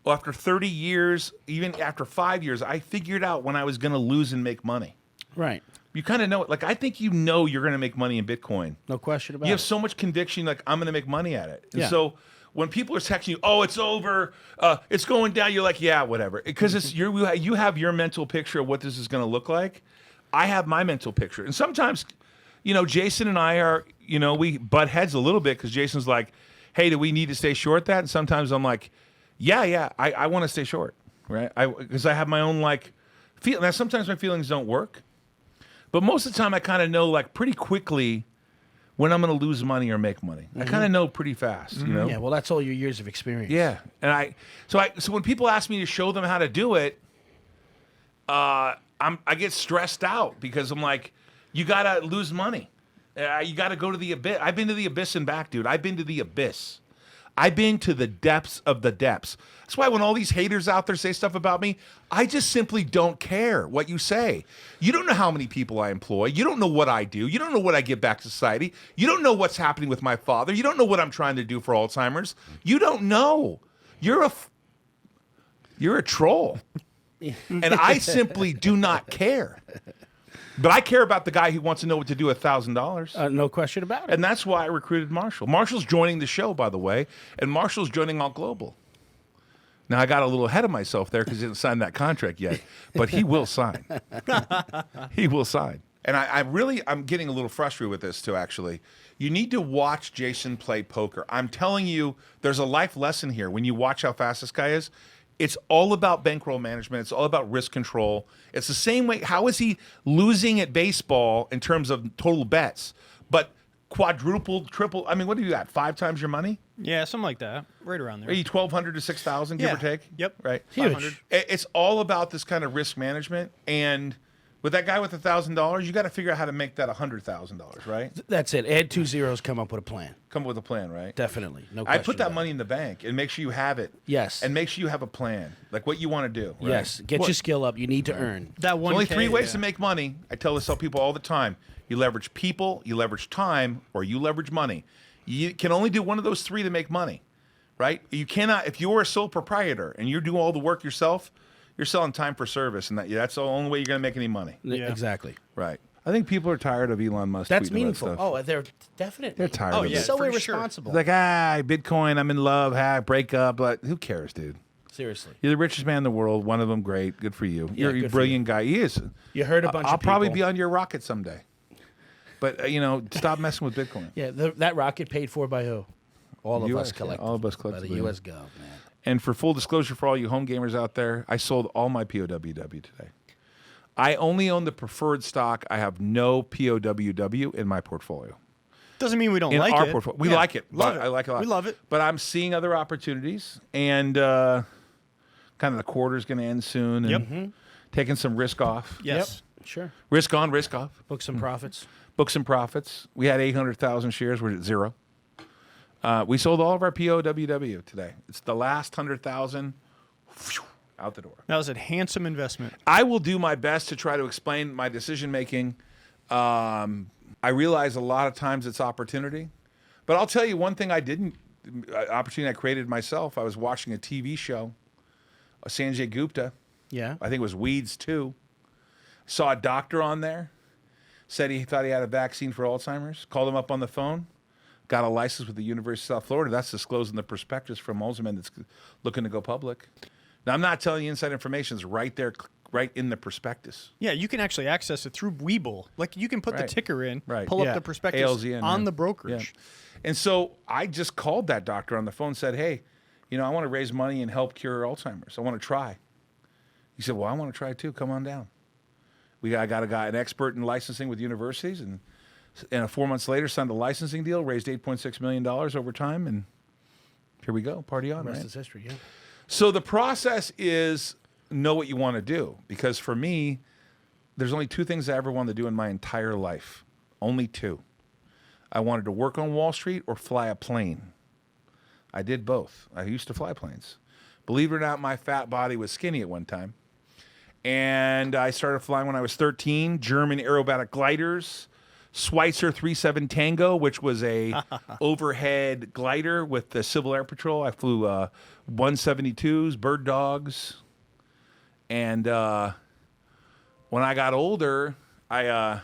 after 30 years, even after 5 years, I figured out when I was going to lose and make money. Right. You kind of know it. Like, I think you're going to make money in Bitcoin. No question about it. You have so much conviction, like, I'm going to make money at it. And Yeah. so when people are texting you, "Oh, it's over, it's going down," you're like, "Yeah, whatever," because you have your mental picture of what this is going to look like. I have my mental picture, and sometimes, Jason and I are, we butt heads a little bit because Jason's like, hey, do we need to stay short that? And sometimes I'm like, yeah, I want to stay short, right? Because I have my own like feel. Now sometimes my feelings don't work, but most of the time I kind of know like pretty quickly when I'm going to lose money or make money. I kind of know pretty fast, you know. Yeah, well, that's all your years of experience. Yeah, and so when people ask me to show them how to do it, I get stressed out because I'm like, you gotta lose money, you gotta go to the abyss. I've been to the abyss and back, dude. I've been to the abyss. I've been to the depths of the depths. That's why when all these haters out there say stuff about me, I just simply don't care what you say. You don't know how many people I employ. You don't know what I do. You don't know what I give back to society. You don't know what's happening with my father. You don't know what I'm trying to do for Alzheimer's. You don't know. You're a troll. And I simply do not care. But I care about the guy who wants to know what to do with $1,000. No question about it. And that's why I recruited Marshall. Marshall's joining the show, by the way, and Marshall's joining Alt Global. Now, I got a little ahead of myself there because he didn't sign that contract yet, but he will sign. He will sign. And I'm getting a little frustrated with this, too, actually. You need to watch Jason play poker. I'm telling you, there's a life lesson here. When you watch how fast this guy is, it's all about bankroll management. It's all about risk control. It's the same way. How is he losing at baseball in terms of total bets, but quadrupled, triple? I mean, what do you got? 5 times your money? Yeah, something like that. Right around there. Are you 1,200 to 6,000, give or take? Yep. Right. Huge. 500. It's all about this kind of risk management. And with that guy with $1,000, you got to figure out how to make that $100,000, right? That's it. Add 2 zeros, come up with a plan. Come up with a plan, right? Definitely. No I question. put that about money in the bank and make sure you have it. Yes. And make sure you have a plan, like what you want to do. it. Right? Yes. Get your skill up. You need to earn. That one. There's only 3 ways to make money. I tell people all the time. You leverage people, you leverage time, or you leverage money. You can only do one of those 3 to make money, right? You cannot, if you're a sole proprietor and you're doing all the work yourself, you're selling time for service, and that's the only way you're going to make any money. Yeah. Exactly. Right. I think people are tired of Elon Musk. That's tweeting meaningful. About stuff. Oh, they're definitely. They're tired Oh, of yeah. it. So for sure. irresponsible. It's like, Bitcoin, I'm in love, break up. But who cares, dude? Seriously. You're the richest man in the world. One of them, great. Good for you. Yeah, You're a good for brilliant guy. He is. You heard a bunch I'll of people. probably be on your rocket someday. But, stop messing with Bitcoin. Yeah, that rocket paid for by who? All of us US, yeah, collectively. all of us By collectively. the U.S. Gov, man. And for full disclosure for all you home gamers out there, I sold all my POWW today. I only own the preferred stock. I have no POWW in my portfolio. Doesn't mean we don't In like our it. portfolio. We Yeah. like it. Love it. I like it a lot. We love it. But I'm seeing other opportunities, and kind of the quarter's going to end soon. And Yep. taking some risk off. Yes. Yep. Sure. Risk on, risk off. Book some profits. Book some profits. We had 800,000 shares. We're at 0. We sold all of our POWW today. It's the last 100,000 out the door. That was a handsome investment. I will do my best to try to explain my decision making. I realize a lot of times it's opportunity, but I'll tell you one thing opportunity I created myself. I was watching a TV show, Sanjay Gupta. Yeah. I think it was Weeds 2. Saw a doctor on there, said he thought he had a vaccine for Alzheimer's, called him up on the phone, got a license with the University of South Florida. That's disclosed in the prospectus from ALZN that's looking to go public. Now, I'm not telling you inside information. It's right there, right in the prospectus. Yeah, you can actually access it through Webull. Like you can put the Right. ticker in, Right. pull Yeah. up the prospectus ALZN, on yeah. the brokerage. Yeah. And so I just called that doctor on the phone and said, hey, I want to raise money and help cure Alzheimer's. I want to try. He said, well, I want to try too. Come on down. I got a guy, an expert in licensing with universities, and 4 months later signed a licensing deal, raised $8.6 million over time, and here we go. Party on, Rest right? is history, yeah. So the process is know what you want to do. Because for me, there's only 2 things I ever wanted to do in my entire life. Only 2. I wanted to work on Wall Street or fly a plane. I did both. I used to fly planes. Believe it or not, my fat body was skinny at one time. And I started flying when I was 13, German aerobatic gliders, Schweitzer 37 Tango, which was a overhead glider with the Civil Air Patrol. I flew 172s, bird dogs. And when I got older, I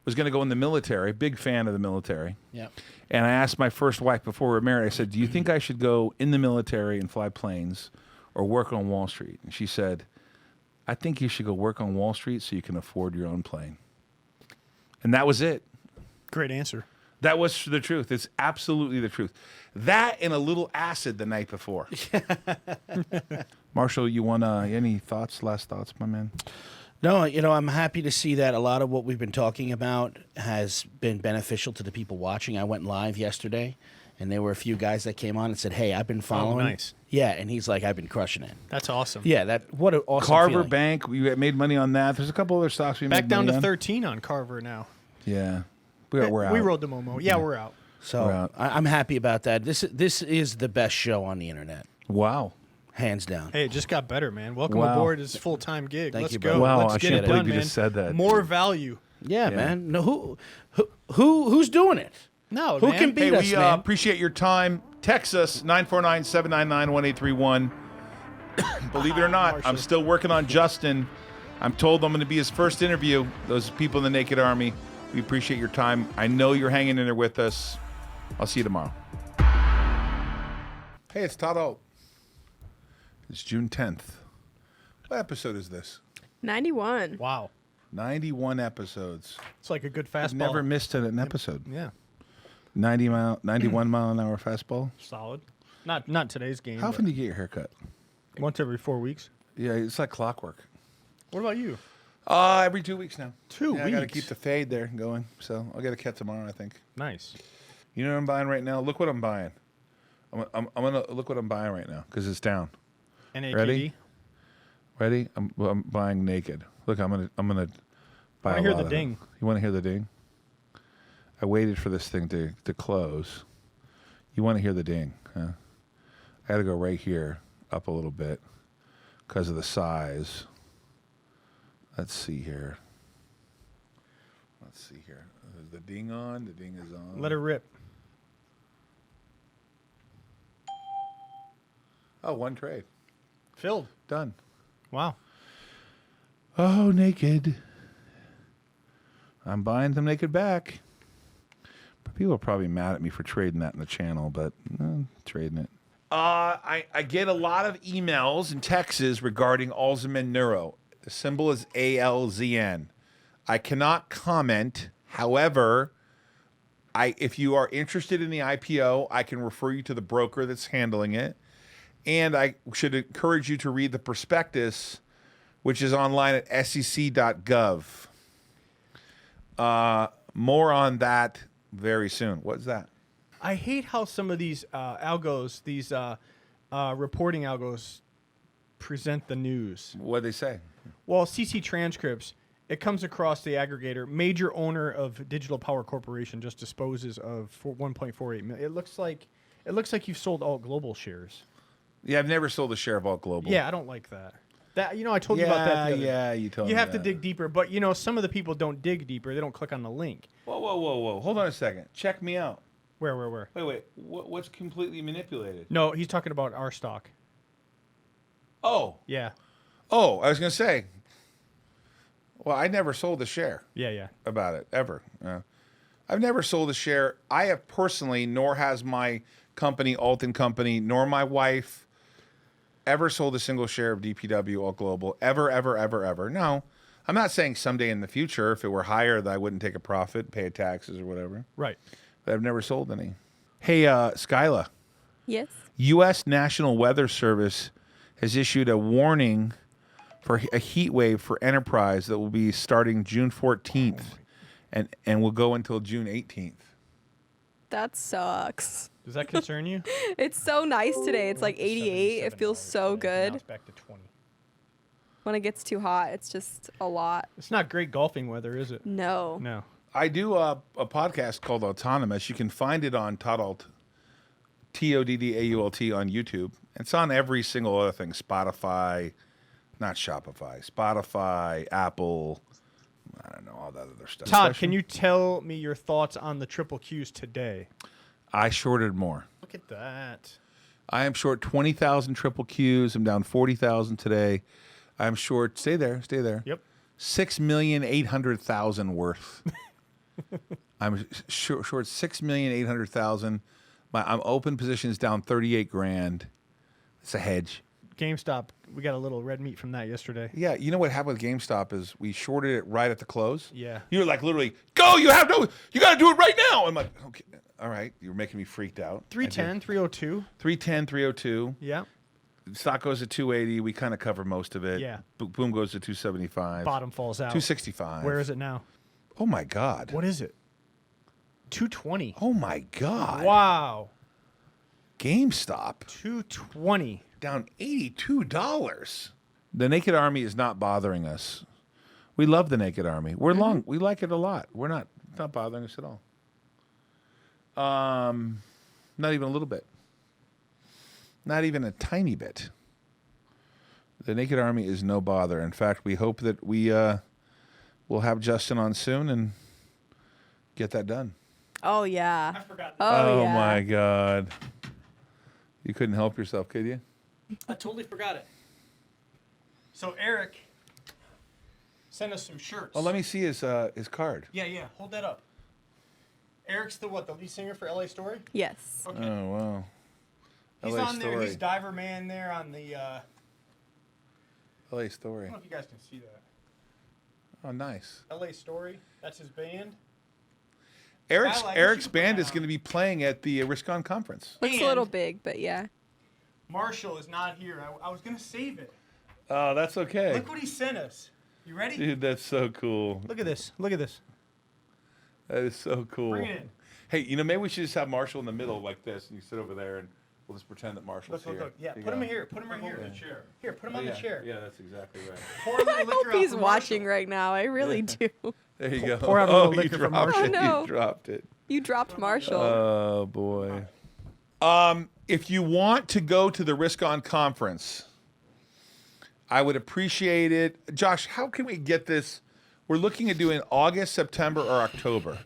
was going to go in the military, big fan of the military. Yeah. And I asked my first wife before we were married, I said, do you think I should go in the military and fly planes or work on Wall Street? And she said, I think you should go work on Wall Street so you can afford your own plane. And that was it. Great answer. That was the truth. It's absolutely the truth. That and a little acid the night before. Marshall, you want any thoughts, last thoughts, my man? No, I'm happy to see that a lot of what we've been talking about has been beneficial to the people watching. I went live yesterday, and there were a few guys that came on and said, "Hey, I've been following." nice. Yeah, and he's like, "I've been crushing it." That's awesome. Yeah, what an awesome Carver feeling. Bank, we made money on that. There's a couple other stocks we Back made down money to on. 13 on Carver now. Yeah, we're out. We rode the Momo. Yeah, we're out. So We're out. I'm happy about that. This is the best show on the internet, Wow. hands down. Hey, it just got better, man. Welcome Wow. aboard as full-time gig. Thank Let's you, go. brother. Wow, Let's I get can't it believe done, you man. just said that. More value. Yeah, man. No, who's doing it? No, Who man. can beat Hey, us, we man? appreciate your time. Text us 949-799-1831. Believe it or not, I'm still working on Justin. I'm told I'm going to be his first interview. Those people in the Naked Army. We appreciate your time. I know you're hanging in there with us. I'll see you tomorrow. Hey, it's Todd Alt. It's June 10th. What episode is this? 91. Wow. 91 episodes. It's like a good I've fastball. never missed an episode. Yeah. 91 mile an hour fastball. Solid. Not today's game. How but often do you get your haircut? once every 4 weeks. Yeah, it's like clockwork. What about you? Every 2 weeks now. 2 I got to weeks? keep the fade there going. So I'll get a cat tomorrow, I think. Nice. You know what I'm buying right now? Look what I'm buying. I'm gonna look what I'm buying right now because it's down. NAKD? Ready? Ready? I'm buying naked. Look, I'm gonna buy. I hear a lot the of ding. it. You want to hear the ding? I waited for this thing to close. You want to hear the ding? Huh? I got to go right here up a little bit because of the size. Let's see here. Let's see here. Is the ding on? The ding is on. Let her rip. Oh, one trade. Filled. Done. Wow. Oh, naked. I'm buying them naked back. But people are probably mad at me for trading that in the channel, but trading it. I get a lot of emails and texts regarding ALZN Neuro. The symbol is ALZN. I cannot comment. However, if you are interested in the IPO, I can refer you to the broker that's handling it. And I should encourage you to read the prospectus, which is online at sec.gov. More on that very soon. What's that? I hate how some of these algos, these reporting algos, present the news. What'd they say? Well, CC Transcripts, it comes across the aggregator. Major owner of Digital Power Corporation just disposes of 1.48 million. It looks like you've sold Alt Global shares. Yeah, I've never sold a share of Alt Global. Yeah, I don't like that. That I told you about that. The other day. Yeah, you told me You have to that. dig deeper, but some of the people don't dig deeper. They don't click on the link. Whoa. Hold on a second. Check me out. Where? Wait. What's completely manipulated? No, he's talking about our stock. Oh, Yeah. I was going to say. Well, I never sold a share Yeah. about it, ever. I've never sold a share. I have personally, nor has my company, Alt & Company, nor my wife, ever sold a single share of DPW Alt Global. Ever. No. I'm not saying someday in the future, if it were higher, that I wouldn't take a profit, pay taxes or whatever. Right. But I've never sold any. Hey, Skyla. Yes. U.S. National Weather Service has issued a warning for a heat wave for enterprise that will be starting June 14th and will go until June 18th. That sucks. Does that concern you? It's so nice today. It's like 88. It feels so Now good. it's back to 20. When it gets too hot, it's just a lot. It's not great golfing weather, is it? No. No. I do a podcast called Ault-onomous. You can find it on Todd Alt, TODDAULT on YouTube. It's on every single other thing, Spotify, not Shopify, Spotify, Apple, I don't know, all that other stuff. Todd, can you tell me your thoughts on the triple Qs today? I shorted more. Look at that. I am short 20,000 triple Qs. I'm down 40,000 today. I'm short, stay there. Yep. 6,800,000 worth. I'm short 6,800,000. I'm open positions down 38 grand. It's a hedge. GameStop, we got a little red meat from that yesterday. Yeah, you know what happened with GameStop is we shorted it right at the close. Yeah. You're like literally, go, you got to do it right now. I'm like, okay, all right. You're making me freaked out. 310, 302. 310, 302. Yeah. Stock goes to 280. We kind of cover most of it. Yeah. Boom goes to 275. Bottom falls out. 265. Where is it now? Oh my God. What is it? 220. Oh my God. Wow. GameStop 220. down $82. The Naked Army is not bothering us. We love the Naked Army. We're long. We like it a lot. It's not bothering us at all. Not even a little bit. Not even a tiny bit. The Naked Army is no bother. In fact, we hope that we will have Justin on soon and get that done. Oh yeah. I forgot. Oh yeah. My God. You couldn't help yourself, could you? I totally forgot it. So Eric sent us some shirts. Oh, let me see his card. Yeah. Hold that up. Eric's the lead singer for LA Story? Yes. Okay. Oh, wow. He's LA on there. Story. He's Diver Man there on the. LA Story. I don't know if you guys can see that. Oh, nice. LA Story. That's his band. Eric's Skyline, Eric's you can put band that is on. going to be playing at the Risk-On conference. Looks a And- little big, but yeah. Marshall is not here. I was going to save it. Oh, that's okay. Look what he sent us. You ready? Dude, that's so cool. Look at this. Look at this. That is so cool. Bring it in. Hey, maybe we should just have Marshall in the middle like this, and you sit over there, and we'll just pretend that Marshall's Look. here. Yeah, There you put him go. here. Put him right here. The chair. Here, put him on yeah, the chair. Yeah, that's exactly right. Pour a little I liquor hope out he's for watching Marshall. right now. I really do. There you go. pour out a little you liquor for dropped Marshall. it. Oh, no. You dropped it. You dropped Marshall. Oh, boy. If you want to go to the Risk-On conference, I would appreciate it. Josh, how can we get this? We're looking at doing August, September, or October.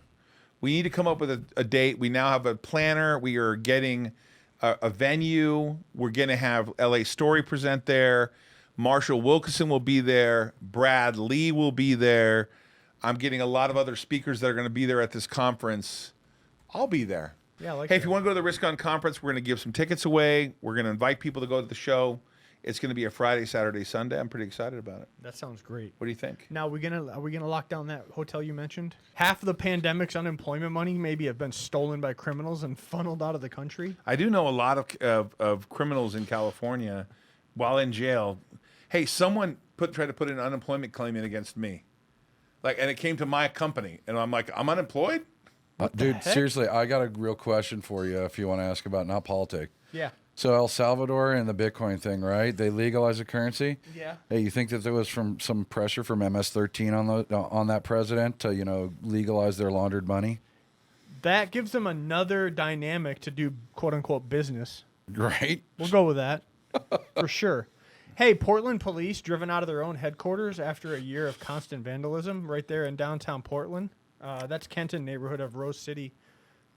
We need to come up with a date. We now have a planner. We are getting a venue. We're going to have LA Story present there. Marshall Wilkinson will be there. Brad Lee will be there. I'm getting a lot of other speakers that are going to be there at this conference. I'll be there. Yeah, I like Hey, if that. you want to go to the Risk-On conference, we're going to give some tickets away. We're going to invite people to go to the show. It's going to be a Friday, Saturday, Sunday. I'm pretty excited about it. That sounds great. What do you think? Now, are we gonna lock down that hotel you mentioned? Half of the pandemic's unemployment money maybe have been stolen by criminals and funneled out of the country. I do know a lot of criminals in California while in jail. Hey, someone tried to put an unemployment claim in against me. And it came to my company. And I'm like, I'm unemployed? Dude, seriously, I got a real question for you if you want to ask about, not politics. Yeah. So El Salvador and the Bitcoin thing, right? They legalized the currency. Yeah. Hey, you think that there was some pressure from MS-13 on that president to legalize their laundered money? That gives them another dynamic to do quote unquote business. Right. We'll go with that for sure. Hey, Portland police driven out of their own headquarters after a year of constant vandalism right there in downtown Portland. That's Kenton neighborhood of Rose City.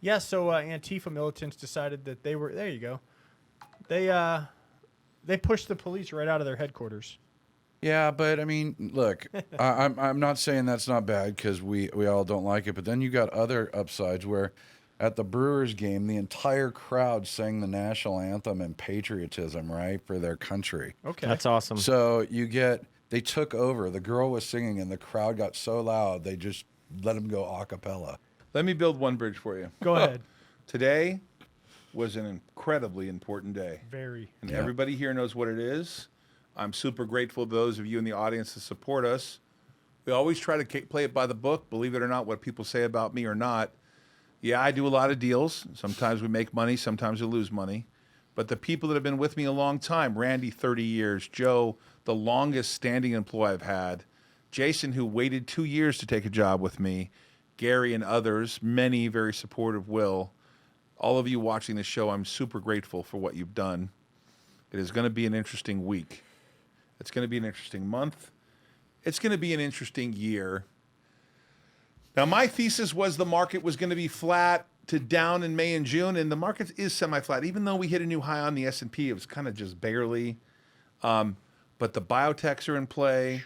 Yeah, so Antifa militants decided that they were, there you go. They pushed the police right out of their headquarters. Yeah, but I mean, look, I'm not saying that's not bad because we all don't like it, but then you got other upsides where at the Brewers game, the entire crowd sang the national anthem and patriotism, right, for their country. Okay. That's awesome. So they took over. The girl was singing and the crowd got so loud, they just let them go a cappella. Let me build one bridge for you. Go ahead. Today was an incredibly important day. Very. And Yeah. everybody here knows what it is. I'm super grateful to those of you in the audience that support us. We always try to play it by the book, believe it or not, what people say about me or not. Yeah, I do a lot of deals. Sometimes we make money, sometimes we lose money. But the people that have been with me a long time, Randy, 30 years, Joe, the longest standing employee I've had, Jason, who waited 2 years to take a job with me, Gary and others, many very supportive Will. All of you watching the show, I'm super grateful for what you've done. It is going to be an interesting week. It's going to be an interesting month. It's going to be an interesting year. Now, my thesis was the market was going to be flat to down in May and June, and the market is semi-flat. Even though we hit a new high on the S&P, it was kind of just barely. But the biotechs are in play.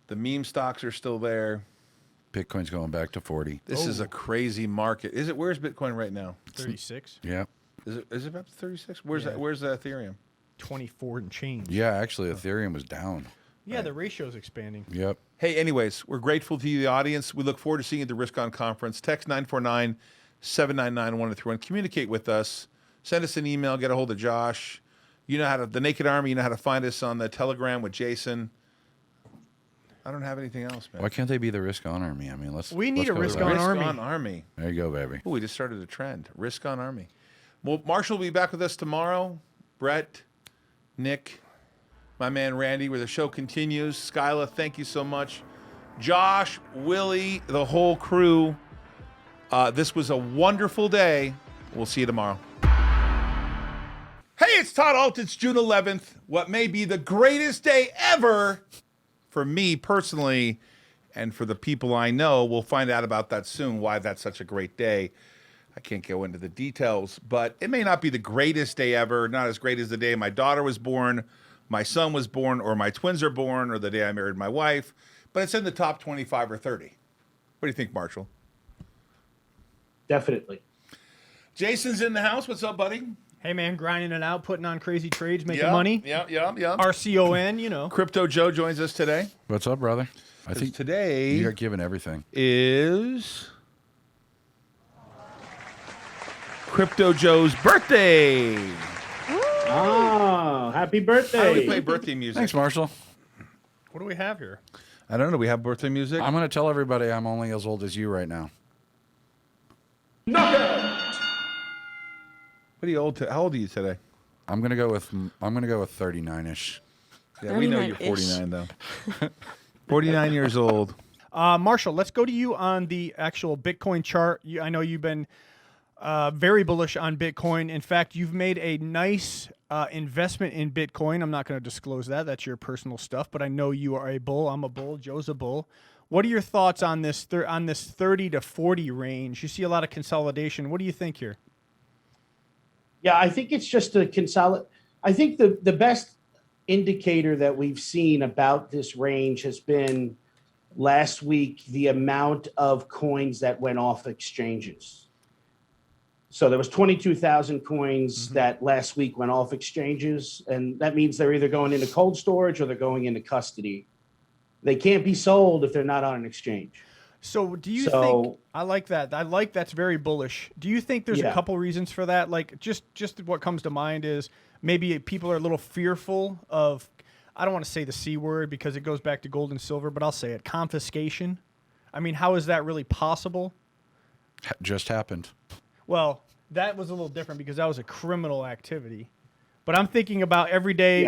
The meme stocks are still there. Bitcoin's going back to 40. This is a crazy market. Is it? Where's Bitcoin right now? 36. Yeah. Is it about 36? Where's Yeah. that? Where's the Ethereum? 24 and change. Yeah, actually, Ethereum was down. Yeah, the ratio's expanding. Yep. Hey, anyways, we're grateful to you, the audience. We look forward to seeing you at the RiskOn conference. Text 949-799-1031. Communicate with us. Send us an email. Get a hold of Josh. You know how to, the Naked Army, you know how to find us on the Telegram with Jason. I don't have anything else, man. Why can't they be the Risk On Army? I mean, We need let's a go with Risk that. On Risk Army. On Army. There you go, baby. Oh, we just started a trend. Risk On Army. Well, Marshall will be back with us tomorrow. Brett, Nick, my man Randy, where the show continues. Skyla, thank you so much. Josh, Willie, the whole crew. This was a wonderful day. We'll see you tomorrow. Hey, it's Todd Alt. It's June 11th. What may be the greatest day ever for me personally and for the people I know. We'll find out about that soon, why that's such a great day. I can't go into the details, but it may not be the greatest day ever, not as great as the day my daughter was born, my son was born, or my twins are born, or the day I married my wife, but it's in the top 25 or 30. What do you think, Marshall? Definitely. Jason's in the house. What's up, buddy? Hey, man, grinding it out, putting on crazy trades, making money. Yeah. RCON, you know. Crypto Joe joins us today. What's up, brother? I think Today you got given everything. is Crypto Joe's birthday. Oh, happy How do we birthday. play birthday music? Thanks, Marshall. What do we have here? I don't know. We have birthday music. I'm going to tell everybody I'm only as old as you right now. What are you old to? How old are you today? I'm going to go with 39ish. Yeah, we know you're 39-ish. 49 though. 49 years old. Marshall, let's go to you on the actual Bitcoin chart. I know you've been very bullish on Bitcoin. In fact, you've made a nice investment in Bitcoin. I'm not going to disclose that. That's your personal stuff. But I know you are a bull. I'm a bull. Joe's a bull. What are your thoughts on this 30 to 40 range? You see a lot of consolidation. What do you think here? Yeah, I think it's just a I think the best indicator that we've seen about this range has been last week, the amount of coins that went off exchanges. So there was 22,000 coins that last week went off exchanges, and that means they're either going into cold storage or they're going into custody. They can't be sold if they're not on an exchange. So do you think, I like that. I like that's very bullish. Do you think there's a couple reasons for that? Like just what comes to mind is maybe people are a little fearful of, I don't want to say the C word because it goes back to gold and silver, but I'll say it, confiscation. I mean, how is that really possible? Just happened. Well, that was a little different because that was a criminal activity. But I'm thinking about everyday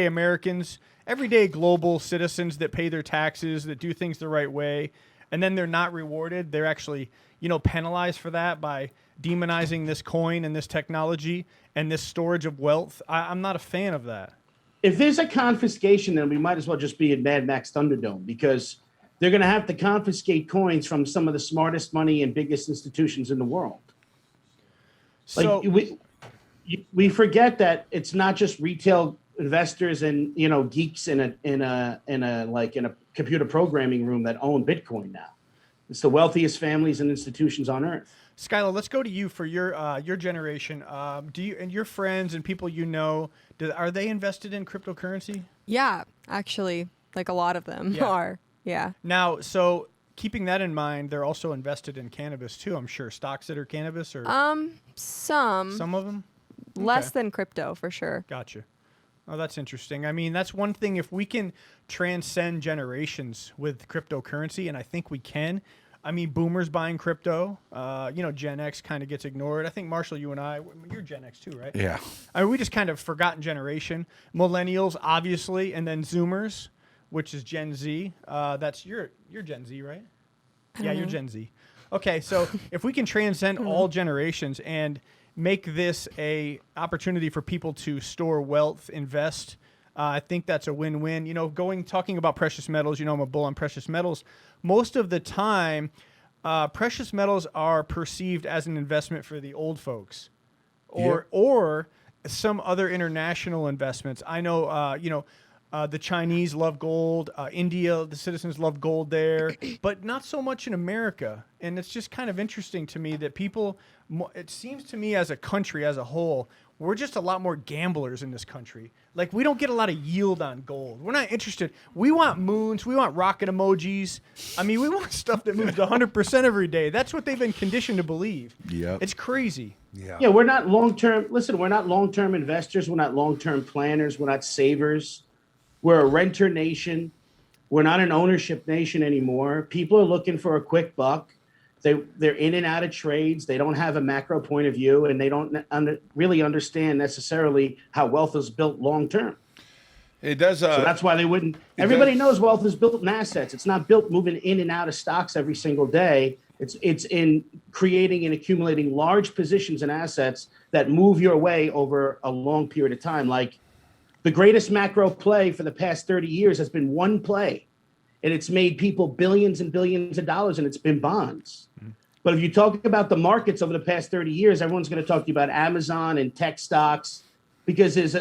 Americans, everyday global citizens that pay their taxes, that do things the right way, and then they're not rewarded. They're actually, penalized for that by demonizing this coin and this technology and this storage of wealth. I'm not a fan of that. If there's a confiscation, then we might as well just be in Mad Max Thunderdome, because they're going to have to confiscate coins from some of the smartest money and biggest institutions in the world. So we forget that it's not just retail investors and geeks in a computer programming room that own Bitcoin now. It's the wealthiest families and institutions on earth. Skylar, let's go to you for your generation. Do you and your friends and people are they invested in cryptocurrency? Yeah, actually, like a lot of them are. Yeah. Now, so keeping that in mind, they're also invested in cannabis too, I'm sure. Stocks that are cannabis or some of them? less than crypto for sure. Gotcha. Oh, that's interesting. I mean, that's one thing. If we can transcend generations with cryptocurrency, and I think we can. I mean, boomers buying crypto. Gen X kind of gets ignored. I think, Marshall, you and you're Gen X too, right? Yeah. I mean, we just kind of forgotten generation. Millennials, obviously, and then Zoomers, which is Gen Z. You're Gen Z, right? Yeah, you're Gen Z. Okay, so if we can transcend all generations and make this a opportunity for people to store wealth, invest, I think that's a win-win. Talking about precious metals, I'm a bull on precious metals. Most of the time, precious metals are perceived as an investment for the old folks, or some other international investments. I know, the Chinese love gold. India, the citizens love gold there, but not so much in America. And it's just kind of interesting to me that people, it seems to me as a country as a whole, we're just a lot more gamblers in this country. Like, we don't get a lot of yield on gold. We're not interested. We want moons. We want rocket emojis. I mean, we want stuff that moves 100% every day. That's what they've been conditioned to believe. Yep. It's crazy. Yeah, we're not long-term. Listen, we're not long-term investors. We're not long-term planners. We're not savers. We're a renter nation. We're not an ownership nation anymore. People are looking for a quick buck. They're in and out of trades. They don't have a macro point of view, and they don't really understand necessarily how wealth is built long-term. It does. So that's why they wouldn't. Everybody knows wealth is built in assets. It's not built moving in and out of stocks every single day. It's in creating and accumulating large positions in assets that move your way over a long period of time. Like the greatest macro play for the past 30 years has been one play, and it's made people billions and billions of dollars, and it's been bonds. But if you talk about the markets over the past 30 years, everyone's going to talk to you about Amazon and tech stocks because it's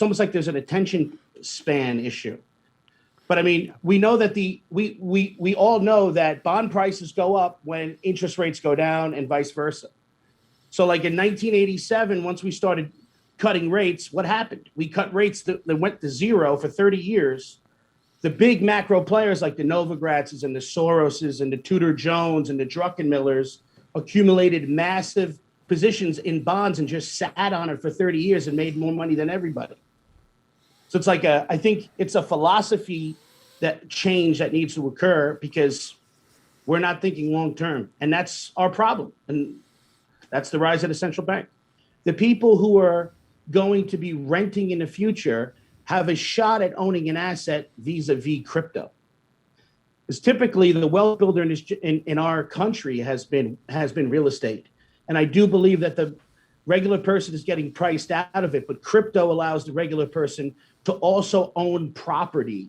almost like there's an attention span issue. But I mean, we know that we all know that bond prices go up when interest rates go down and vice versa. So like in 1987, once we started cutting rates, what happened? We cut rates that went to zero for 30 years. The big macro players like the Novogratz and the Soroses and the Tudor Jones and the Druckenmillers accumulated massive positions in bonds and just sat on it for 30 years and made more money than everybody. So it's like I think it's a philosophy that change that needs to occur because we're not thinking long term, and that's our problem. And that's the rise of the central bank. The people who are going to be renting in the future have a shot at owning an asset vis-a-vis crypto. Because typically the wealth builder in our country has been real estate. And I do believe that the regular person is getting priced out of it, but crypto allows the regular person to also own property.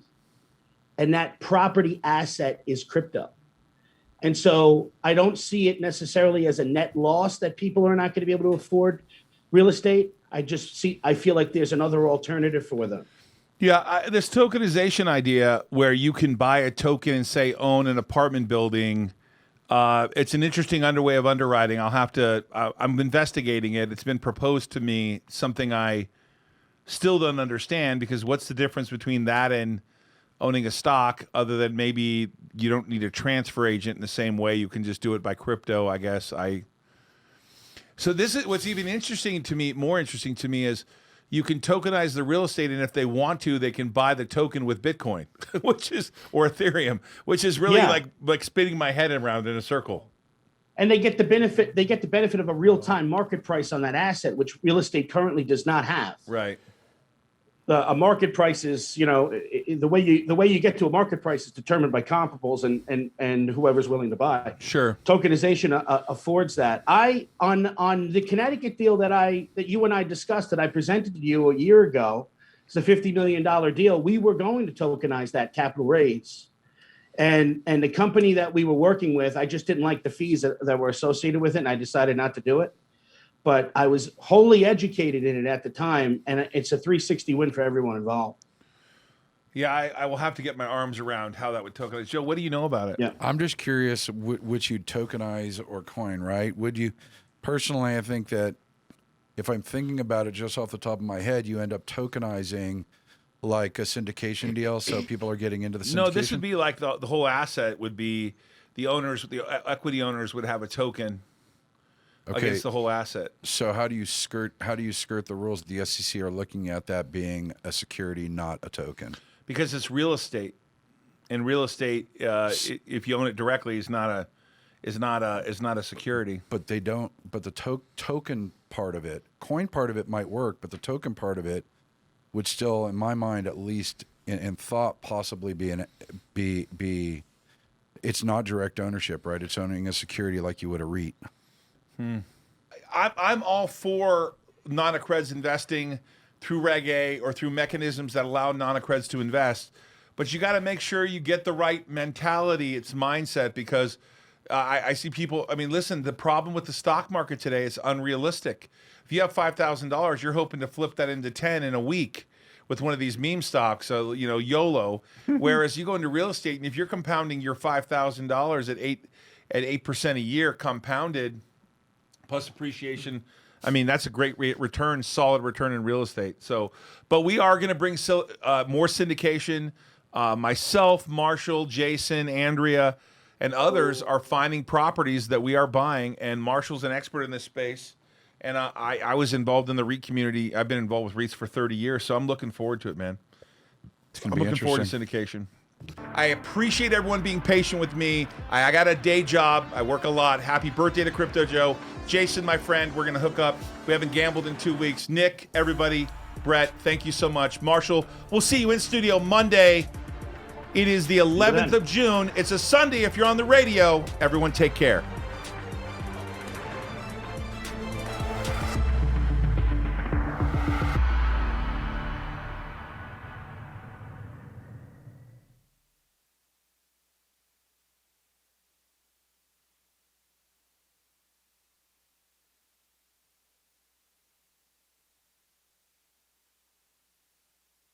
And that property asset is crypto. And so I don't see it necessarily as a net loss that people are not going to be able to afford real estate. I feel like there's another alternative for them. Yeah, this tokenization idea where you can buy a token and say own an apartment building, it's an interesting way of underwriting. I'm investigating it. It's been proposed to me, something I still don't understand, because what's the difference between that and owning a stock other than maybe you don't need a transfer agent in the same way you can just do it by crypto, I guess. So this is what's even more interesting to me is you can tokenize the real estate, and if they want to, they can buy the token with Bitcoin, or Ethereum, which is really like spinning my head around in a circle. And they get the benefit of a real-time market price on that asset, which real estate currently does not have. Right. A market price is, the way you get to a market price is determined by comparables and whoever's willing to buy. Sure. Tokenization affords that. On the Connecticut deal that you and I discussed that I presented to you a year ago, it's a $50 million deal. We were going to tokenize that capital raise, and the company that we were working with, I just didn't like the fees that were associated with it, and I decided not to do it. But I was wholly educated in it at the time, and it's a 360 win for everyone involved. Yeah, I will have to get my arms around how that would tokenize. Joe, what do you know about it? Yeah, I'm just curious which you'd tokenize or coin, right? Would you, personally, I think that if I'm thinking about it just off the top of my head, you end up tokenizing like a syndication deal, so people are getting into the syndication? No, this would be like the whole asset would be the equity owners would have a token. Okay. Against the whole asset. So how do you skirt the rules the SEC are looking at that being a security, not a token? Because it's real estate, and real estate, if you own it directly, is not a security. But they don't. But the token part of it, coin part of it might work, but the token part of it would still, in my mind, at least in thought, possibly be. It's not direct ownership, right? It's owning a security like you would a REIT. I'm all for non-accreds investing through Reg A or through mechanisms that allow non-accreds to invest, but you got to make sure you get the right mentality, its mindset, because I see people. I mean, listen, the problem with the stock market today is unrealistic. If you have $5,000, you're hoping to flip that into 10 in a week with one of these meme stocks, so YOLO. Whereas you go into real estate, and if you're compounding your $5,000 at 8% a year compounded, plus appreciation I mean, that's a great return, solid return in real estate. So, but we are going to bring more syndication. Myself, Marshall, Jason, Andrea, and others are finding properties that we are buying, and Marshall's an expert in this space. And I was involved in the REIT community. I've been involved with REITs for 30 years, so I'm looking forward to it, man. I'm looking forward to syndication. I appreciate everyone being patient with me. I got a day job. I work a lot. Happy birthday to Crypto Joe. Jason, my friend, we're going to hook up. We haven't gambled in 2 weeks. Nick, everybody, Brett, thank you so much. Marshall, we'll see you in studio Monday. It is the 11th of June. It's a Sunday if you're on the radio. Everyone take care.